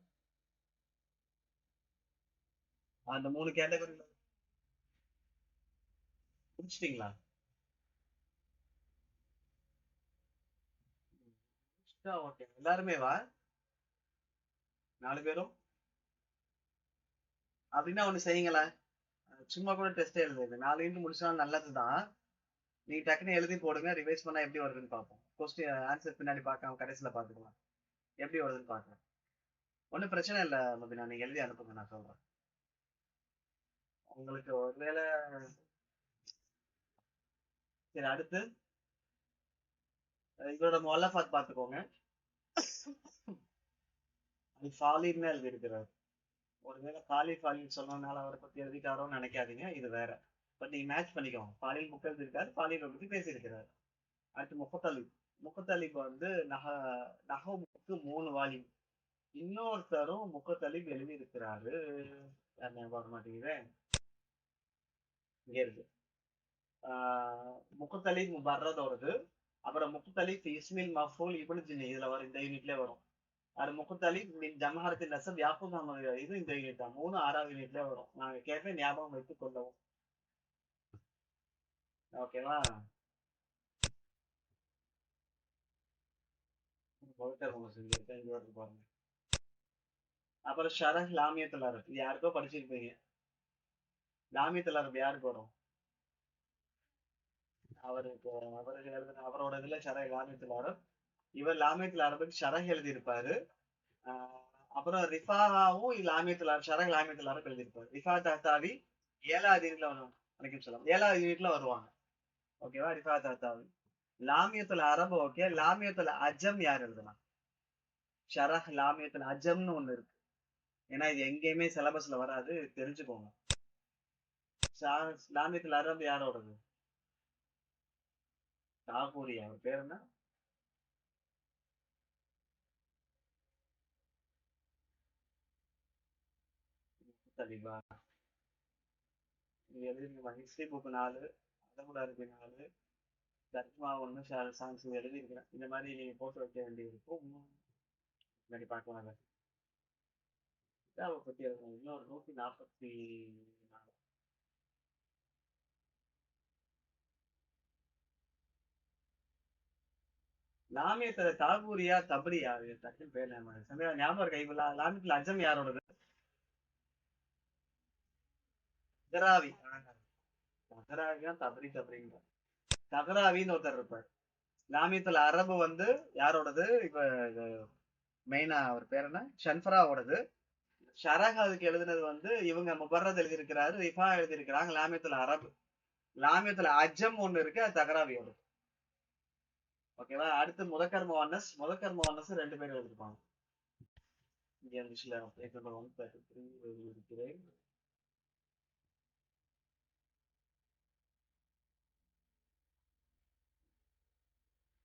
அந்த 3 கேட்டகரி முடிச்சிட்டீங்களா? ஓகே, எல்லாருமே வா. 4 பேரும் அப்படின்னா ஒண்ணு செய்யுங்களேன். சும்மா கூட டெஸ்ட் எழுதுது 4 இன்ட்டு முடிச்சா நல்லதுதான். நீங்க டக்குன்னு எழுதி போடுங்க, ரிவைஸ் பண்ணா எப்படி வருதுன்னு பார்ப்போம். கொஸ்டின் ஆன்சர் பின்னாடி பார்க்காம கடைசியில பார்த்துக்கலாம். எப்படி வருதுன்னு பார்க்கலாம். ஒன்றும் பிரச்சனை இல்லை மபினா, நீங்க எழுதி அனுப்புங்க, நான் சொல்றேன். உங்களுக்கு ஒருவேளை. சரி, அடுத்து இதோட முல்லஃபாத் பார்த்துக்கோங்க. அது ஃபாலின்னு எழுதி இருக்கிறார். ஒருவேளை ஃபாலில் சொன்னதுனால அவரை பத்தி எழுதிட்டாரோன்னு நினைக்காதீங்க, இது வேற. பட் நீங்க மேட்ச் பண்ணிக்கோங்க. ஃபாலில் புக் எழுதியிருக்காரு, ஃபாலில் பத்தி பேசியிருக்கிறாரு. அடுத்து முகத்தலிப். முகத்தலிப் வந்து நஹவுக்கு 3 வால்யூம். இன்னொருத்தரும் முகத்தலிப் எழுதி இருக்கிறாரு. யார் ஞாபகம் வர மாட்டேங்குது. இங்க இருக்கு. முகத்தலிப் முபர்ரதோடது. அப்புறம் முகத்தலிப் இஸ்மில் மஃபூல் இப்னு ஜின்னி, இதுல வரும், இந்த யூனிட்ல வரும். அது முகத்தலிப் மின் ஜமஹரத்தின் நசப் யாக்கூப் அஹ்மத், இது இந்த யூனிட் தான். 3 6வது யூனிட்ல வரும். நாங்க கேட்பேன், ஞாபகம் வைத்துக் கொள்ளவும். ஓகேவா? செஞ்சிருக்கேன், இங்க வருது பாருங்க. அப்புறம் ஷரஹ் லாமியத்துல் அரப், இது யாருக்கோ படிச்சிருப்பீங்க. லாமியத்துல் அரப் யாருக்கு வரும்? அவருக்கு. அவருக்கு எழுதின அவரோட இதுல ஷரஹ் லாமியத்துல் அரப். இவர் லாமியத்துல் அரபுக்கு ஷரஹ் எழுதி இருப்பாரு. அப்புறம் ரிஃபாவும் லாமியத்துல் அரப், ஷரஹ் லாமியத்துல் அரப் எழுதியிருப்பாரு. ரிஃபா தஹ்தாவி 7வது யூனிட்ல வரும். வணக்கம் சலாம், 7வது யூனிட்ல வருவாங்க. ஓகேவா? ரிஃபா தஹ்தாவி. லாமியத்துல் அரபு ஓகே. லாமியத்துல் அஜம் யார் எழுதலாம்? ஷரஹ் லாமியத்துல் அஜம்னு ஒண்ணு இருக்கு. ஏன்னா இது எங்கேயுமே சிலபஸ்ல வராது, தெரிஞ்சுக்கோங்க. லாமியத்துல் அரபு யாரோடது? தாகூரி. அவர் பேர் என்ன? தலிபா. இது எழுதிருக்கீங்க. ஹிஸ்டரி புக் 4, அதமுல அரபி 4, தர்மா 1, சான்ஸ் எழுதியிருக்கிறேன். இந்த மாதிரி நீங்க போட்டு வைக்க வேண்டியிருக்கும். முன்னாடி பார்க்கலாம். கிதாபை பத்தி எழுதணும். இன்னொரு 144. லாமியத்துல தாகூரியா தபரியா? டக்குன்னு பேர் ஞாபகம் இருக்கா? இப்ப லாமியத்துல அஜம் யாரோடது? ஜராவி. தகராவியா தபரி தபரிங்க தகராவின்னு ஒருத்தர் இருப்பார். லாமியத்துல அரபு வந்து யாரோடது? இப்ப மெயினா அவர் பேர் என்ன, ஷன்ஃபராவோடது. ஷரஹ் அதுக்கு எழுதுனது வந்து இவங்க முபர்ரத் எழுதியிருக்கிறாரு, ரிஃபா எழுதியிருக்கிறாங்க. லாமியத்துல அரபு. லாமியத்துல அஜம் ஒண்ணு இருக்கு, அது தகராவியோட. ஓகேவா? அடுத்து முதக்கர் முவன்னஸ். முதக்கர் முவன்னஸ் ரெண்டு பேர் எழுதிருப்பாங்க. இங்க இங்கிலீஷ்ல பேஜ் நம்பர் 133 எழுதியிருக்கிறேன்.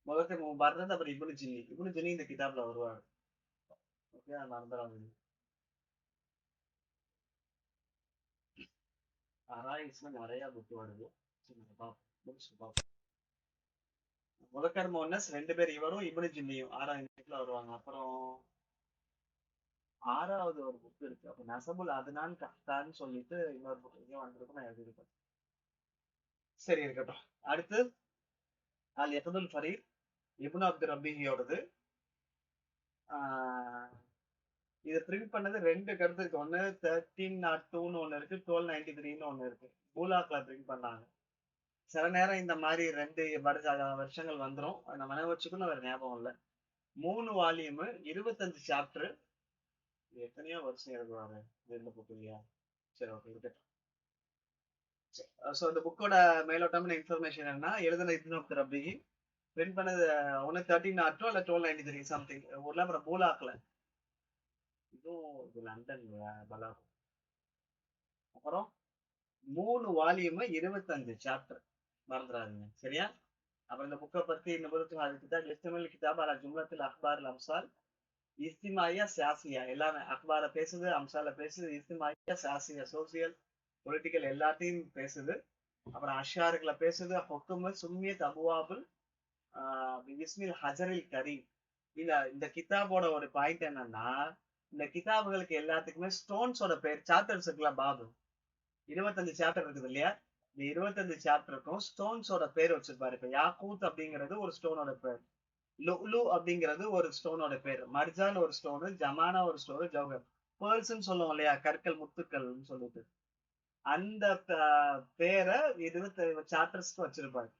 முதக்கர் முபர்ரத், அப்புறம் இப்னு ஜின்னி. இப்னு ஜின்னி இந்த கிதாப்ல வருவாரு. ஓகே, மறந்துடாதீங்க. அராயிஸ்ல நிறைய புக் வருது. முதக்கர் முவன்னஸ் ரெண்டு பேர், இவரும் இப்னு ஜின்னியும் 6வது வருவாங்க. அப்புறம் 6வது ஒரு புக் இருக்கு. அப்ப நசபுல் அதனான் கஃப்தான்னு சொல்லிட்டு இன்னொரு புக் இங்கே வந்திருக்கும், நான் எழுதியிருப்பேன். சரி, இருக்கட்டும். அடுத்து அல் யக்துல் ஃபரீத், இப்னு அப்து ரப்பீஹியோடது. இது பிரிண்ட் பண்ணது ரெண்டு கருத்து இருக்கு. ஒன்னு 1302 ஒண்ணு இருக்கு, 1293 ஒண்ணு இருக்கு. பூலாக்ல பிரிண்ட் பண்ணாங்க. சில நேரம் இந்த மாதிரி ரெண்டு வருஷங்கள் வந்துடும், நம்ம நினைவு வச்சுக்கணும், வேற ஞாபகம் இல்லை. 3 வால்யூமு, 25 சாப்டர். எத்தனையோ வருஷம் எழுதுவாரு இந்த புக் இல்லையா? சரி, ஓகே, இருக்கட்டும். ஸோ இந்த புக்கோட மேலோட்டமான இன்ஃபர்மேஷன் என்ன, எழுதுன இப்னு அப்து ரப்பீஹி, பிரிண்ட் பண்ணது ஒன்று 1302 இல்லை 1293 சம்திங் ஊர்ல. அப்புறம் பூலாக்ல, இதுவும் இது லண்டன் பலாகும். அப்புறம் 3 வால்யூமு, 25 சாப்டர், மறந்துடாதீங்க, சரியா? அப்புறம் இந்த புக்கை பத்தி இந்த புத்தகம் கிதாப் அலா ஜும்லத்தில் அக்பார் அம்சால் இஸ்திமாயா சியாசியா, எல்லாமே அக்பார பேசுது, அம்சால பேசுது, இஸ்திமாயா சியாசியா சோசியல் பொலிட்டிக்கல் எல்லாத்தையும் பேசுது. அப்புறம் அஷாருகளை பேசுது. ஹொக்கும சும்மியத் அபுவாபுல் இஸ்மில் ஹஜரில் கரீம். இந்த கிதாபோட ஒரு பாயிண்ட் என்னன்னா, இந்த கிதாபுகளுக்கு எல்லாத்துக்குமே ஸ்டோன்ஸோட பேர், சாப்டர்ஸ் இருக்குல்ல பாபு, 25 சாப்டர் இருக்குது இல்லையா? இந்த 25 சாப்டருக்கும் ஸ்டோன்ஸோட பேர் வச்சிருப்பாரு. இப்ப யாக்கூத் அப்படிங்கிறது ஒரு ஸ்டோனோட பேர், லுலு அப்படிங்கிறது ஒரு ஸ்டோனோட பேர், மர்ஜான் ஒரு ஸ்டோனு, ஜமானா ஒரு ஸ்டோனு, ஜவஹர் பேர்ல்ஸ்ன்னு சொல்லுவோம் இல்லையா, கற்கள் முத்துக்கள்னு சொல்லிட்டு, அந்த பேரை 25 சாப்டர்ஸ்க்கு வச்சிருப்பாரு.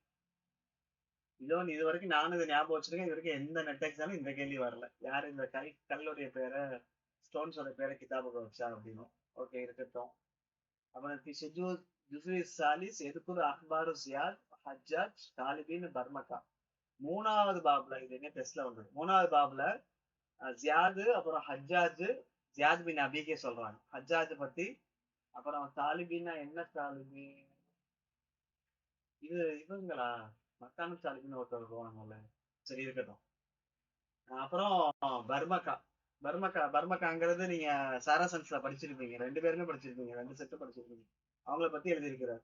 இதோன்னு இது வரைக்கும் நானும் இதை ஞாபகம் வச்சிருக்கேன். இது வரைக்கும் எந்த நெட் எக்ஸாமும் இந்த கேள்வி வரல, யாரு இந்த கல்லுடைய பேரை, ஸ்டோன்ஸோட பேரை கிதாபுக்கு வச்சா அப்படின்னு. ஓகே, இருக்கட்டும். அப்புறம் ஜுஸ்வி சாலிஸ் எதுக்குரு அக்பாரு ஜியாத் ஹஜ்ஜாஜ் தாலிபின் பர்மகா. 3வது பாப்ல, இது என்ன டெஸ்ட்ல வந்தது, 3வது பாப்ல ஜியாது, அப்புறம் ஹஜ்ஜாஜ், ஜியாத் பின் அபிகே சொல்றாங்க ஹஜ்ஜாஜ் பத்தி. அப்புறம் தாலிபின்னா என்ன தாலிபி, இது இவங்களா, மக்கானு தாலிபின்னு ஒருத்தர் போவாங்கல்ல. சரி, இருக்கட்டும். அப்புறம் பர்மகா. பர்மகாங்கிறது நீங்க சாராசன்ஸ்ல படிச்சிருப்பீங்க, ரெண்டு பேருமே படிச்சிருப்பீங்க, 2 செட்டு படிச்சிருப்பீங்க. அவங்கள பத்தி எழுதியிருக்கிறார்.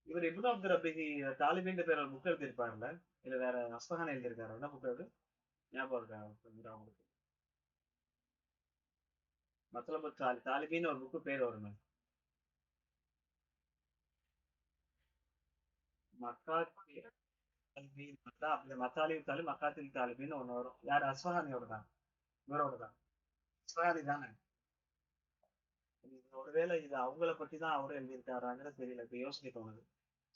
இவர் இப்னு அப்து ரப்பீஹி தாலிபின் பேர் ஒரு புக் எழுதியிருப்பாருல்ல, இல்ல வேற அஸ்பஹான் எழுதியிருக்காரு, என்ன புக் அது ஞாபகம் இருக்கா உங்களுக்கு? மத்தலபு தாலிபின்னு ஒரு புக்கு பேர் வருமே, மத்தாலிப் தாலிப் மக்காத்தில் தாலிபின்னு ஒண்ணு வரும். யார்? அஸ்பஹானியோட தான், இவரோட தான். அஸ்பஹானி தானே? ஒருவேளை இது அவங்கள பத்தி தான் அவரும் எழுதியிருக்காராங்கிறது தெரியல, இப்ப யோசிக்க தோணுது.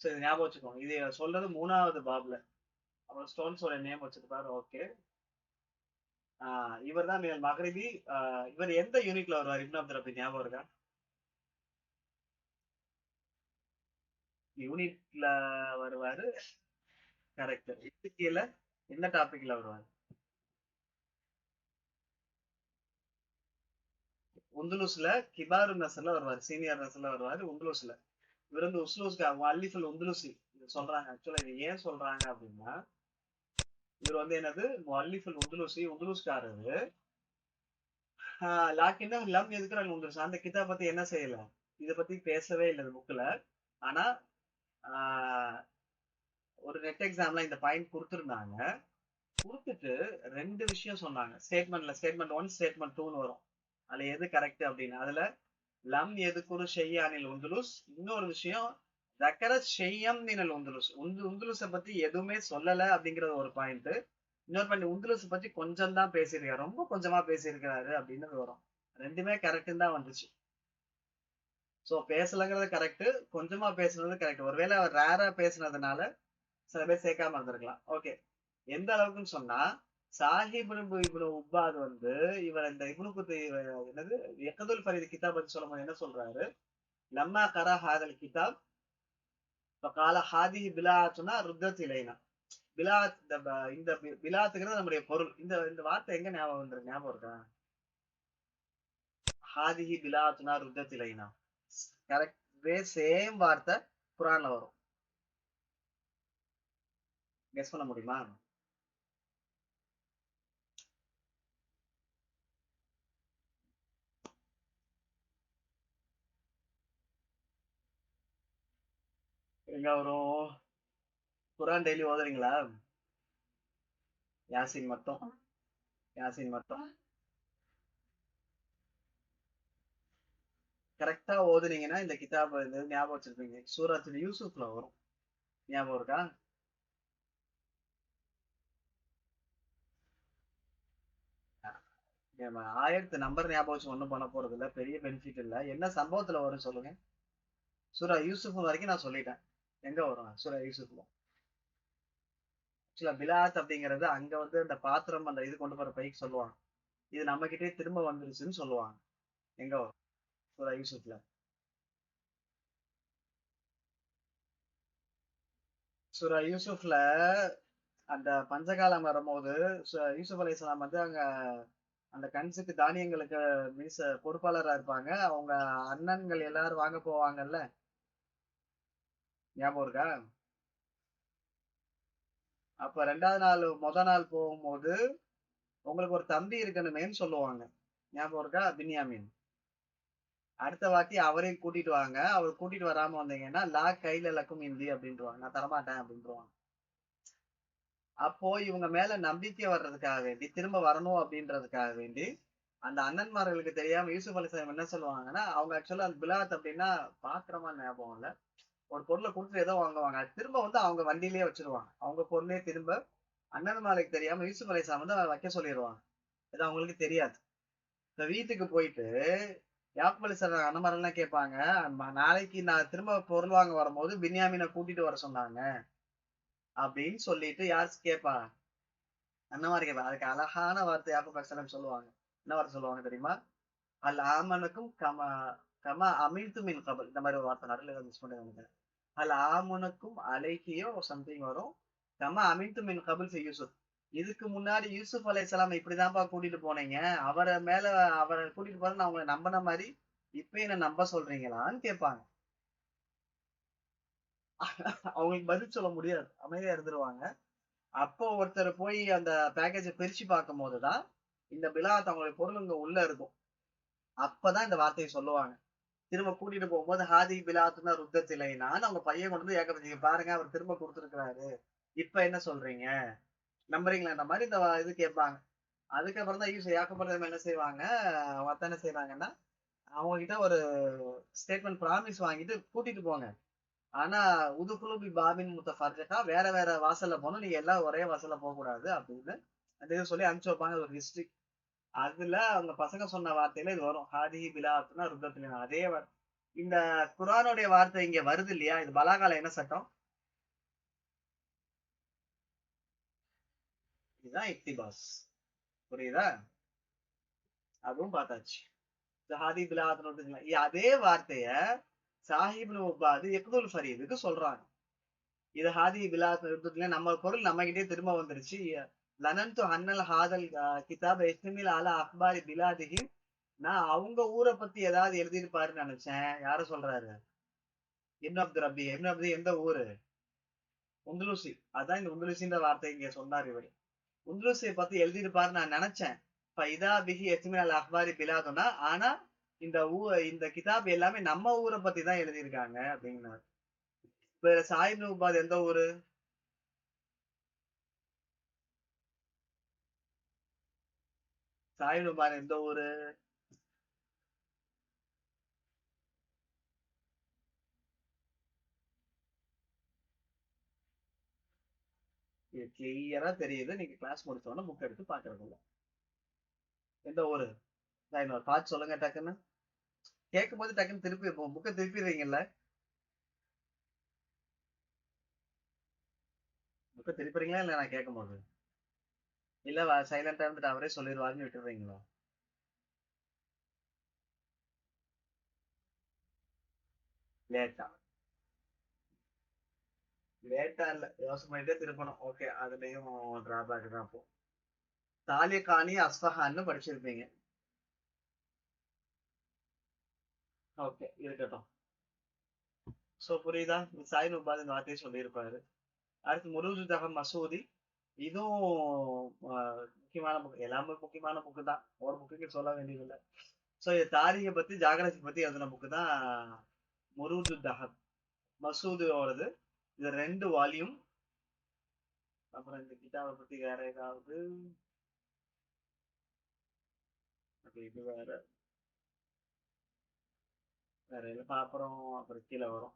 சரி, ஞாபகம் வச்சுக்கோங்க, இது சொல்றது 3வது பாப்ல. அப்புறம் ஸ்டோன்ஸோட நேம் வச்சிருப்பாரு. ஓகே, இவர் தான் மகரிபி. இவர் எந்த யூனிட்ல வருவார் இப்னு அப்து ரப்பீஹி, ஞாபகம் இருக்கா? யூனிட்ல வருவாரு, கரெக்ட். இதுக்கு கீழே எந்த டாபிக்ல வருவாரு? உந்துலுஸ்ல கிபாரு நசர்ல வருவாரு, சீனியர் நசர்ல வருவாரு உந்துலுஸ்ல. இவர் வந்து உஸ்லூஸ்க்கு அல்லிஃபுல் உந்துலுசி சொல்றாங்க. ஆக்சுவலா இது ஏன் சொல்றாங்க அப்படின்னா, இவர் வந்து என்னது அல்லிஃபுல் உந்துலுசி, உந்துலுஸ்காரரு. லாக்கின்னா லம் எதுக்குறாங்க உந்துலுஸ், அந்த கிதாப் பத்தி என்ன செய்யல, இதை பத்தி பேசவே இல்லை புக்ல. ஆனா ஒரு நெட் எக்ஸாம்ல இந்த பாயிண்ட் கொடுத்துருந்தாங்க. கொடுத்துட்டு 2 விஷயம் சொன்னாங்க ஸ்டேட்மெண்ட்ல. ஸ்டேட்மெண்ட் 1, ஸ்டேட்மெண்ட் 2ன்னு வரும். அதுல எது கரெக்ட் அப்படின்னு, அதுல லம் எதுக்குரு ஷெய்யானில் உந்துலுஸ், இன்னொரு விஷயம் தக்கர ஷெய்யம் நினல் உந்துலுஸ், உந்துலுஸை பத்தி எதுவுமே சொல்லல அப்படிங்கறது ஒரு பாயிண்ட். இன்னொரு பாயிண்ட், உந்துலுஸ் பத்தி கொஞ்சம் தான் பேசியிருக்காரு, ரொம்ப கொஞ்சமா பேசியிருக்கிறாரு அப்படின்னு வரும். ரெண்டுமே கரெக்டுன்னு தான் வந்துச்சு. சோ பேசலங்கிறது கரெக்ட், கொஞ்சமா பேசுனது கரெக்ட். ஒருவேளை அவர் ரேரா பேசுனதுனால சில பேர் சேர்க்காம இருந்திருக்கலாம். ஓகே. எந்த அளவுக்குன்னு சொன்னா, சாஹிப் இப்னு உப்பாத் வந்து இவர் இந்த இப்னு குத்தி என்னது யக்துல் ஃபரீத் கிதாப் பத்தி சொல்லும்போது என்ன சொல்றாரு, லம்மா கரா ஹாதல் கிதாப் ஃபகால ஹாதிஹி பிலாஅத்துனா ருத்தத் இலைனா. பிலாத் இந்த பிலாத்துங்கிறது நம்முடைய பொருள். இந்த இந்த வார்த்தை எங்க ஞாபகம் வந்துருக்கு, ஞாபகம் இருக்கா? ஹாதிஹி பிலாத்துனா ருத்தத் இலைனா. கரெக்ட், இதே சேம் வார்த்தை குர்ஆன்ல வரும். கெஸ் பண்ண முடியுமா? எங்க வரும்? குர்ஆன் டெய்லி ஓதுறீங்களா? யாசின் மட்டும், யாசின் மட்டும் கரெக்டா ஓதுனீங்கன்னா இந்த கிதாப் இது ஞாபகம் வச்சிருப்பீங்க. சூரத்துல் யூசுப்ல வரும். ஞாபகம் இருக்கா? ஆயிரத்து நம்பர் ஞாபகம் வச்சு ஒண்ணும் பண்ண போறது இல்ல, பெரிய பெனிஃபிட் இல்ல. என்ன சம்பவத்துல வரும் சொல்லுங்க. சூரா யூசுப் வரைக்கும் நான் சொல்லிட்டேன். எங்க வரும் சூரா யூசுப்ல? ஆக்சுவலா பிலாத் அப்படிங்கறது அங்க வந்து அந்த பாத்திரம் அந்த இது கொண்டு போற பைக்கு சொல்லுவாங்க. இது நம்ம கிட்டே திரும்ப வந்துருச்சுன்னு சொல்லுவாங்க. எங்க வரும் சூரா யூசுப்ல? சூரா யூசுப்ல அந்த பஞ்சகாலம் வரும்போது யூசுப் அலைஹிஸ்ஸலாம் வந்து அங்க அந்த கன்ஸுக்கு தானியங்களுக்கு பொறுப்பாளரா இருப்பாங்க. அவங்க அண்ணன்கள் எல்லாரும் வாங்க போவாங்கல்ல, ஞாபகம் இருக்கா? அப்ப 2வது நாள் நாள் போகும்போது உங்களுக்கு ஒரு தம்பி இருக்கணுமேன்னு சொல்லுவாங்க. ஞாபகம் இருக்கா? பின்யாமின். அடுத்த வாட்டி அவரையும் கூட்டிட்டு வாங்க. அவர் கூட்டிட்டு வராம வந்தீங்கன்னா லா கைல லக்கும் இந்தி அப்படின்ட்டுருவாங்க. நான் தரமாட்டேன் அப்படின்ட்டுருவாங்க. அப்போ இவங்க மேல நம்பிக்கை வர்றதுக்காக வேண்டி, திரும்ப வரணும் அப்படின்றதுக்காக வேண்டி, அந்த அண்ணன்மார்களுக்கு தெரியாம யூசுப் அலைஹிஸ்ஸலாம் என்ன சொல்லுவாங்கன்னா, அவங்க ஆக்சுவலா அந்த பிலாத் அப்படின்னா பாத்திரமா ஞாபகம் இல்ல. ஒரு பொருளை கொடுத்துட்டு ஏதோ வாங்குவாங்க. அது திரும்ப வந்து அவங்க வண்டியிலேயே வச்சிருவாங்க. அவங்க பொருளே திரும்ப அண்ணன்மார்களுக்கு தெரியாம யூசுப் அலைஹிஸ்ஸலாம் வந்து அதை வைக்க சொல்லிடுவாங்க. இது அவங்களுக்கு தெரியாது. இந்த வீட்டுக்கு போயிட்டு யாக்கூப் அலைஹிஸ்ஸலாம் அண்ணன்மார்கள்லாம் கேட்பாங்க, நாளைக்கு நான் திரும்ப பொருள் வாங்க வரும்போது பின்யாமீனை கூட்டிட்டு வர சொன்னாங்க அப்படின்னு சொல்லிட்டு யார் கேட்பா? அண்ணன்மார் கேட்பாங்க. அதுக்கு அழகான வார்த்தை யாக்கூப் அலைஹிஸ்ஸலாம் சொல்லுவாங்க. என்ன வார்த்தை சொல்லுவாங்க தெரியுமா? அல் ஆமனுக்கும் கமா கமா அமிழ்த்து மின் கபல். இந்த மாதிரி ஒரு வார்த்தை நடுவில் மிஸ் பண்ணி அல் ஆமனுக்கும் அலைகியோ சம்திங் வரும். கமா அமிழ்த்து மின் கபல் யூசுப். இதுக்கு முன்னாடி யூசுப் அலைஹிஸ்ஸலாம் இப்படிதான்ப்பா கூட்டிட்டு போனீங்க. அவரை மேல அவரை கூட்டிட்டு போற நான் உங்களை நம்பின மாதிரி இப்ப என்ன நம்ப சொல்றீங்களான்னு கேட்பாங்க. அவங்களுக்கு பதில் சொல்ல முடியாது, அமைதியா இருந்துருவாங்க. அப்போ ஒருத்தர் போய் அந்த பேக்கேஜை பிரிச்சு பார்க்கும் போதுதான் இந்த பிலாத் அவங்களுடைய பொருள் இங்க உள்ள இருக்கும். அப்பதான் இந்த வார்த்தையை சொல்லுவாங்க. திரும்ப கூட்டிட்டு போகும்போது ஹாதி பிலாத்துனா ருத்தத்திலைனான்னு அவங்க பையன் கொண்டு வந்து ஏக்கப்பட்டீங்க பாருங்க, அவர் திரும்ப கொடுத்துருக்கிறாரு, இப்ப என்ன சொல்றீங்க, நம்புறீங்களா மாதிரி இந்த இது கேட்பாங்க. அதுக்கப்புறம் தான் யாக்கப்படுறது என்ன செய்வாங்க, அவங்க அத்தா என்ன செய்யறாங்கன்னா, அவங்க கிட்ட ஒரு ஸ்டேட்மெண்ட் ப்ராமிஸ் வாங்கிட்டு கூட்டிட்டு போங்க. ஆனா உதுகுலுபி பாபின் முத்தஃபர்ரிகா, வேற வேற வாசல்ல போகணும், நீங்க எல்லாம் ஒரே வாசல்ல போக கூடாது அப்படின்னு அந்த இதை சொல்லி அனுப்பிச்சு வைப்பாங்க. ஒரு ஹிஸ்டரி. அதுல அவங்க பசங்க சொன்ன வார்த்தையில இது வரும். ஹாதி பிலாத்துனா ருத்தத்திலினா. அதே இந்த குர்ஆனுடைய வார்த்தை இங்க வருது இல்லையா? இது பலாகால என்ன சட்டம்? இதுதான் இக்திபாஸ். புரியுதா? அதுவும் பார்த்தாச்சு. ஹாதி பிலாத்துனா அதே வார்த்தைய சாஹிப் உபாது யக்துல் ஃபரீதுக்கு சொல்றாங்க. இது ஹாதி பிலாத் நம்ம பொருள் நம்ம கிட்டே திரும்ப வந்துருச்சு. லனன்து அன்னல் ஹாதல் கிதாப் இஸ்மில் அலா அக்பாரி பிலாதிஹி. நான் அவங்க ஊரை பத்தி ஏதாவது எழுதியிருப்பாருன்னு நினைச்சேன். யார சொல்றாரு? இப்னு அப்து ரப்பி. இப்னு அப்து எந்த ஊரு? உந்துலுசி. அதான் இந்த உந்துலுசின்ற வார்த்தை இங்க சொன்னார் இவரு. உந்துலுசியை பத்தி எழுதியிருப்பாருன்னு நான் நினைச்சேன். இதா பிஹி எஸ்மில் அல் அக்பாரி பிலாதுனா, ஆனா இந்த இந்த கிதாப் எல்லாமே நம்ம ஊரை பத்தி தான் எழுதியிருக்காங்க அப்படிங்கிறாரு. இப்ப சாயிப் உபாத் எந்த ஊரு? சாயிப் உபாத் எந்த ஊரு? கிளியரா தெரியுது. நீங்க கிளாஸ் முடிச்சோன்னா புக் எடுத்து பாக்குறதில்ல. எந்த ஊரு? பார்த்து சொல்லுங்க டக்குன்னு. கேட்கும் போது டக்குன்னு திருப்பி புக்கை திருப்பிடுறீங்கல்ல? புக்கை திருப்பிறீங்களா இல்ல நான் கேட்கும் போது? இல்ல சைலண்டா இருந்துட்டு அவரே சொல்லிடுவாருன்னு விட்டுறீங்களா? லேட்டா லேட்டா இல்ல, யோசனை பண்ணிட்டே திருப்பணும். ஓகே, அதுலயும் டிராபேக் தான். அப்போ தாலிகானி அஸ்பஹான்னு படிச்சிருப்பீங்க. ஓகே, இருக்கட்டும். சோ புரியுதா? சாய் நுபாத் இந்த வார்த்தையை சொல்லியிருப்பாரு. அடுத்து முருஜுதகம் மசூதி. இதுவும் முக்கியமான புக். எல்லாமே முக்கியமான புக்கு தான், ஒரு புக்குக்கு சொல்ல வேண்டியதில்லை. சோ இது தாரிகை பத்தி ஜாகிரபி பத்தி எழுதின புக்கு தான் முருஜுதகம் மசூதியோடது. இது 2 வால்யூம். அப்புறம் இந்த கிதாபை பத்தி வேற ஏதாவது, இது வேற வேற இல்லை. அப்புறம் கீழே வரும்.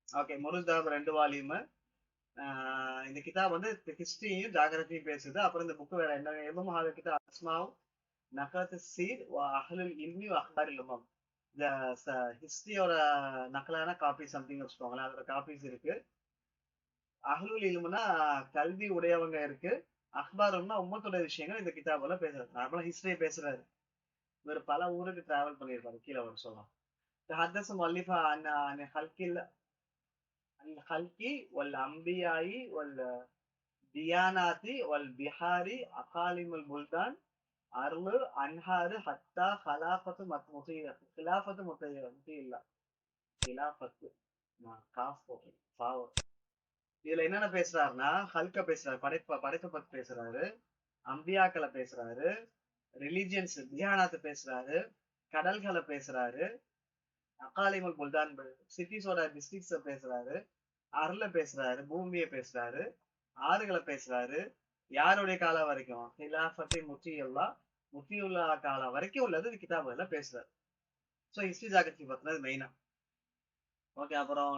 ஓகே, முருஜுதகம் 2 வால்யூம். இந்த கிதாப் வந்து ஹிஸ்டரியும் ஜாகிரபியும் பேசுது. அப்புறம் இந்த புக் வேற என்ன, எதுவும் கிதாப் அஸ்மாவும் நகரத்து சீர் அஹ்லுல் இல்மி அஹ்பாரில் உமம். இந்த ஹிஸ்டரியோட நக்கலான காப்பி சம்திங் வச்சுக்கோங்களேன், அதோட காப்பீஸ் இருக்கு. அஹ்லுல் இல்முனா கல்வி உடையவங்க இருக்கு. அஹ்பாரும்னா உம்மத்தோட விஷயங்கள் இந்த கிதாபுல பேசுறாரு. நார்மலா ஹிஸ்டரியை பேசுறாரு. இவர் பல ஊருக்கு டிராவல் பண்ணியிருப்பாரு. கீழே வர சொல்லலாம். حدث مؤلفها عن خلق والأنبياء والديانات والبحار أقاليم البلدان அருளு அன்ஹாரு ஹத்தா ஹலாஃபத்து முத்திய கிலாஃபத்து முத்தியில்ல கிலாஃபத்து இதுல என்னென்ன பேசுறாருன்னா, ஹல்க பேசுறாரு, படைப்பை பத்தி பேசுறாரு, அம்பியாக்களை பேசுறாரு, ரிலிஜியன்ஸ் தியானத்தை பேசுறாரு, கடல்களை பேசுறாரு, அகாலிமல் புல்தான் சிட்டிஸோட டிஸ்ட்ரிக்ட்ஸ பேசுறாரு, அருளை பேசுறாரு, பூமியை பேசுறாரு, ஆறுகளை பேசுறாரு. யாருடைய காலம் வரைக்கும்? ஹிலாஃபத்தை முத்தியுல்லா முத்தியுல்லா காலம் வரைக்கும் உள்ளது கிதாபுல பேசுறாரு. ஸோ ஹிஸ்டரி ஜாகிரபி பத்தினது மெயினா. ஓகே, அப்புறம்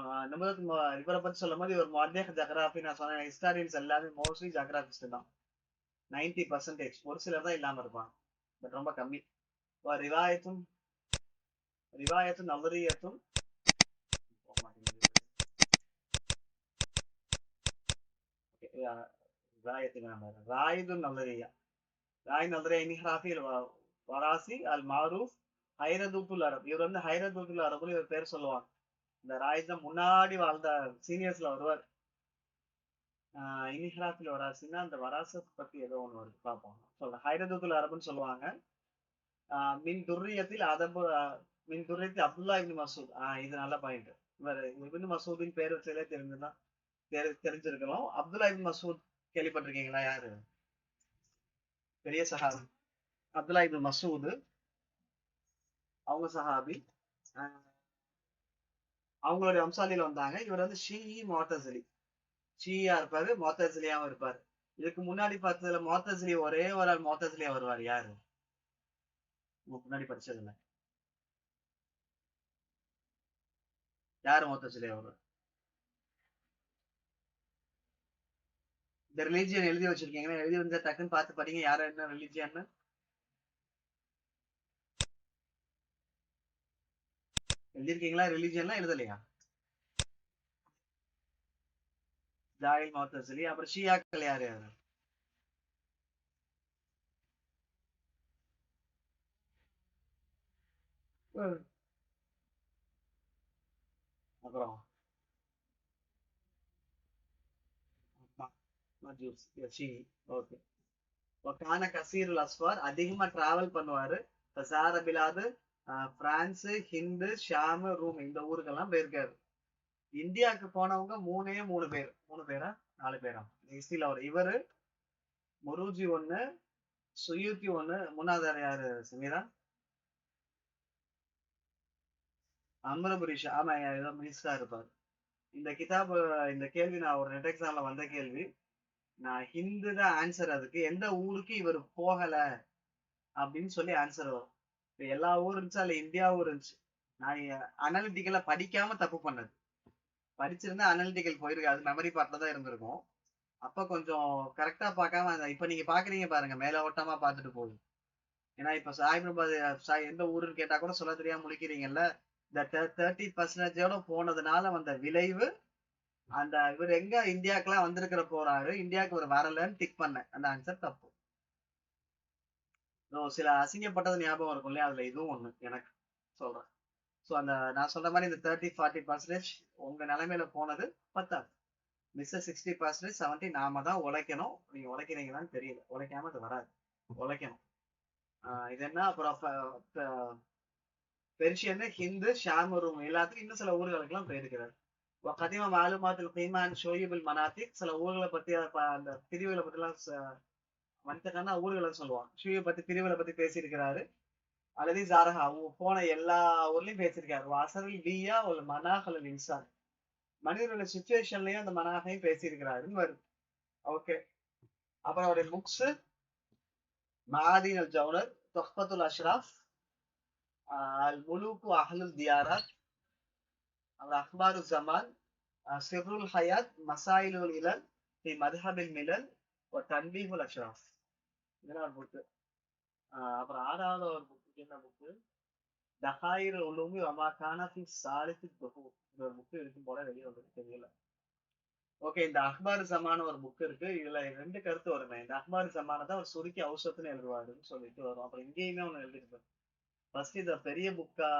இவரை பத்தி சொல்லும் போது இவர் மொர்தேக் ஜக்ராஃபி நான் சொன்ன ஹிஸ்டாரியன்ஸ் எல்லாமே மோஸ்ட்லி ஜக்ராபிஸ்ட் தான். 90%. ஒரு சிலர் தான் இல்லாம இருப்பாங்க, பட் ரொம்ப கம்மி. ரிவாயத்தும் ரிவாயத்தும் நவரியத்தும் ராயுதும் நவரியா ராய் நவரியா இன்ஹிராஃபி வராசி அல் மாரூஃப் ஹைரதூத்துல் அரப். இவர் வந்து ஹைரதூத்துல் அரபுன்னு இவர் பேர் சொல்லுவாங்க. இந்த ராய் தான் முன்னாடி வாழ்ந்த சீனியர்ஸ்ல வருவார். இனிஹிராஃபில் வராசின்னா அந்த வராசத் பத்தி ஏதோ ஒண்ணு வருது, பார்ப்போம். சொல்றேன். ஹைரதூத்துல் அரபுன்னு சொல்லுவாங்க. மின் துர்ரியத்தில் அதபு மின் துர்ரியத்தில் அப்துல்லா இப்னு மசூத். இது நல்ல பாயிண்ட். இவர் இப்னு மசூதின் பேர் வச்சதே தெரிஞ்சுதான் தெரிஞ்சிருக்கணும். அப்துல்லா இப்னு மசூத் கேள்விப்பட்டிருக்கீங்களா? யாரு? பெரிய சஹாபி அப்துல்லா இப்னு மசூத். அவங்க சஹாபி. அவங்களுடைய வம்சாலியில வந்தாங்க. இவர் வந்து ஷீஇ முஅத்தஸிலி. ஷீயா இருப்பாரு, முஅத்தஸிலியாவும் இருப்பாரு. இதுக்கு முன்னாடி பார்த்ததுல முஅத்தஸிலி ஒரே ஒரு ஆள் முஅத்தஸிலியா வருவார். யாரு முன்னாடி படிச்சதுல யாரு முஅத்தஸிலியா வருவார்? இந்த ரிலீஜியன் எழுதி வச்சிருக்கீங்கன்னா, எழுதி வந்தா டக்குன்னு பார்த்து படிங்க, யார என்ன ரிலீஜியன்னு. எழுதிருக்கீங்களா? ரிலீஜியன்லாம் எழுதலையா? ஜாஹில் முஅத்தஸிலி. அப்புறம் ஷியாக்கள் யாரு யாரு? அப்புறம் ஓகே. கான கசீருல் அஸ்வார், அதிகமா டிராவல் பண்ணுவாரு. பிலாது, பிரான்ஸ், ஹிந்து, ஷாமு, ரூம், இந்த ஊருக்கெல்லாம் போயிருக்காரு. இந்தியாவுக்கு போனவங்க 3 பேர். 3 பேரா 4 பேரா ஹிஸ்டரியில அவர். இவரு, முருஜி ஒண்ணு, சுயூத்தி ஒண்ணு, மூணாவது யாரு சுமீரா? அமரபுரிஷா. ஆமா, ஏதோ மினிஸ்டரா இருப்பாரு. இந்த கிதாப், இந்த கேள்வி நான் ஒரு நெட் எக்ஸாம்ல வந்த கேள்வி. நான் ஹிந்து தான் ஆன்சர். அதுக்கு எந்த ஊருக்கு இவர் போகல அப்படின்னு சொல்லி ஆன்சர் வரும். இப்ப எல்லா ஊரும் இருந்துச்சு, அதுல இந்தியாவும் இருந்துச்சு. நான் அனாலிட்டிக்கலா படிக்காம தப்பு பண்ணது. படிச்சிருந்தா அனாலிட்டிக்கல் போயிருக்கு, அது மெமரி பார்ட்ல தான் இருந்திருக்கும். அப்ப கொஞ்சம் கரெக்டா பார்க்காம இப்ப நீங்க பாக்குறீங்க பாருங்க, மேல ஓட்டமா பார்த்துட்டு போகுது. ஏன்னா இப்ப சாய் எந்த ஊருன்னு கேட்டா கூட சொல்ல தெரியாம முழிக்கிறீங்கல்ல. இந்த 30% போனதுனால வந்த விளைவு, அந்த இவர் எங்க இந்தியாக்கெல்லாம் வந்திருக்கிற போறாரு, இந்தியாவுக்கு இவர் வரலன்னு டிக் பண்ணேன். அந்த ஆன்சர் தப்பு. சில அசிங்கப்பட்டது ஞாபகம் இருக்கும் இல்லையா, அதுல இதுவும் ஒண்ணு எனக்கு சொல்றேன். சோ அந்த நான் சொல்ற மாதிரி இந்த 30-40% உங்க நிலைமையில போனது பத்தாது. மிஸ் 60% 70 நாம தான் உழைக்கணும். நீங்க உழைக்கிறீங்களான்னு தெரியல, உழைக்காம அது வராது, உழைக்கணும். இது என்ன அப்புறம் பெர்ஷியன், ஹிந்து, ஷாமரும் எல்லாத்துக்கும் இன்னும் சில ஊர்களுக்கு எல்லாம் போயிருக்கிறார். கதிம மாலுமாத்தில் கீமான் ஷோயிபில் மனாத்திக், சில ஊர்களை பத்தி அந்த பிரிவுகளை பத்தி எல்லாம் மனிதக்கான ஊர்களை சொல்லுவாங்க. ஷூயை பத்தி பிரிவுகளை பத்தி பேசியிருக்கிறாரு. அல்லது ஜாரஹா போன எல்லா ஊர்லயும் பேசியிருக்காரு. வாசரில் பியா ஒரு மனாகல் இன்சான், மனிதர்களோட சுச்சுவேஷன்லயும் அந்த மனாகையும் பேசியிருக்கிறாருன்னு வருது. ஓகே. அப்புறம் அவருடைய புக்ஸ் மஆதீன் அல் ஜௌஹர், தொஹ்பத்துல் அஷ்ராஃப், அல் முலூக் அஹ்லுல் தியாராத், அப்புறம் அக்பாரு ஜமான், சிர்ருல் ஹயாத், மசாயிலுல் இலல் ஃபி மத்ஹபில் மிலல், ஒரு தன்பீஹுல் அஷ்ராஃப். இதெல்லாம் ஒரு புக்கு. அப்புறம் 6வது ஒரு புக்கு என்ன புக்கு, தஹாயிர் உலூமி வமா கான ஃபி சாலிசி துஹூர். இந்த ஒரு புக்கு இருக்கும் போல, வெளியே வந்தது தெரியல. ஓகே. இந்த அக்பார் ஜமான ஒரு புக் இருக்கு. இதுல 2 கருத்து வருமே. இந்த அக்பார் ஜமான தான் ஒரு சுருக்கி ஔஷத்துன்னு எழுதுவாருன்னு சொல்லிட்டு வரும். அப்புறம் இங்கேயுமே ஒண்ணு எழுதிருப்பாரு. ஃபர்ஸ்ட் இத பெரிய புக்கா,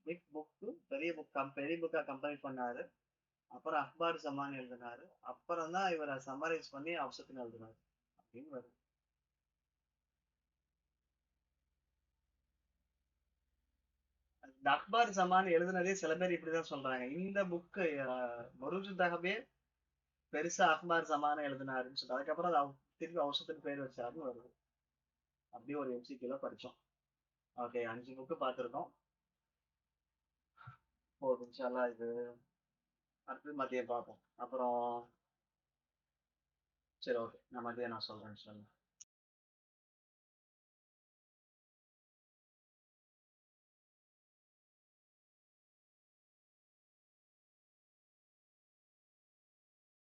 பிக் புக், பெரிய புக்கா கம்பைல் பண்ணாரு. அப்புறம் அக்பார் ஜமான் எழுதினாரு. அப்புறம் தான் இவரை சம்மரைஸ் பண்ணி ஔஷத்துன்னு எழுதினாரு அப்படின்னு வருது. இந்த அக்பார் ஜமான் எழுதுனதே சில பேர் இப்படிதான் சொல்றாங்க. இந்த புக்கு மருஜு தகபே பெருசா அக்பார் ஜமான எழுதினாருன்னு சொல்லிட்டு அதுக்கப்புறம் அது திருப்பி ஔஷத்துக்கு பேர் வச்சாருன்னு வருது. அப்படியே ஒரு எம்சிக்யூல படிச்சோம். ஓகே. 5 புக்கு பார்த்துருக்கோம். போதும் இன்ஷால்லா. இது அடுத்தது மதியம் பார்ப்போம். அப்புறம் சரி, ஓகே. நான் மதியம் நான் சொல்றேன் இன்ஷால்லா.